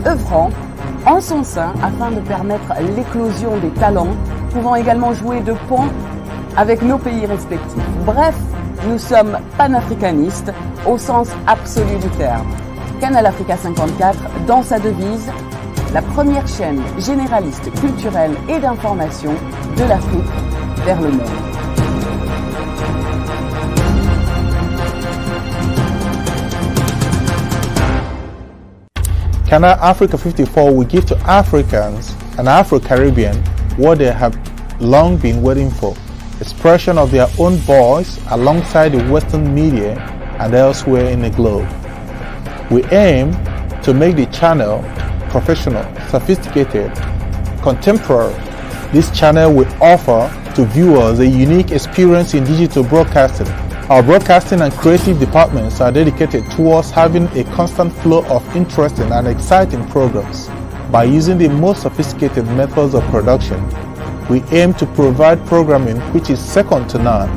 œuvrant en son sein afin de permettre l'éclosion des talents, pouvant également jouer de pont avec nos pays respectifs. Bref, nous sommes panafricanistes au sens absolu du terme. Canal Africa 54, dans sa devise, la première chaîne généraliste culturelle et d'information de l'Afrique vers le monde. Canal Africa 54 will give to Africans and Afro-Caribbean what they have long been waiting for, expression of their own voice alongside the Western media and elsewhere in the globe. We aim to make the channel professional, sophisticated, contemporary. This channel will offer to viewers a unique experience in digital broadcasting. Our broadcasting and creative departments are dedicated towards having a constant flow of interesting and exciting programs. By using the most sophisticated methods of production, we aim to provide programming which is second to none,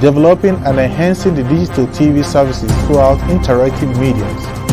developing and enhancing the digital TV services throughout interactive mediums.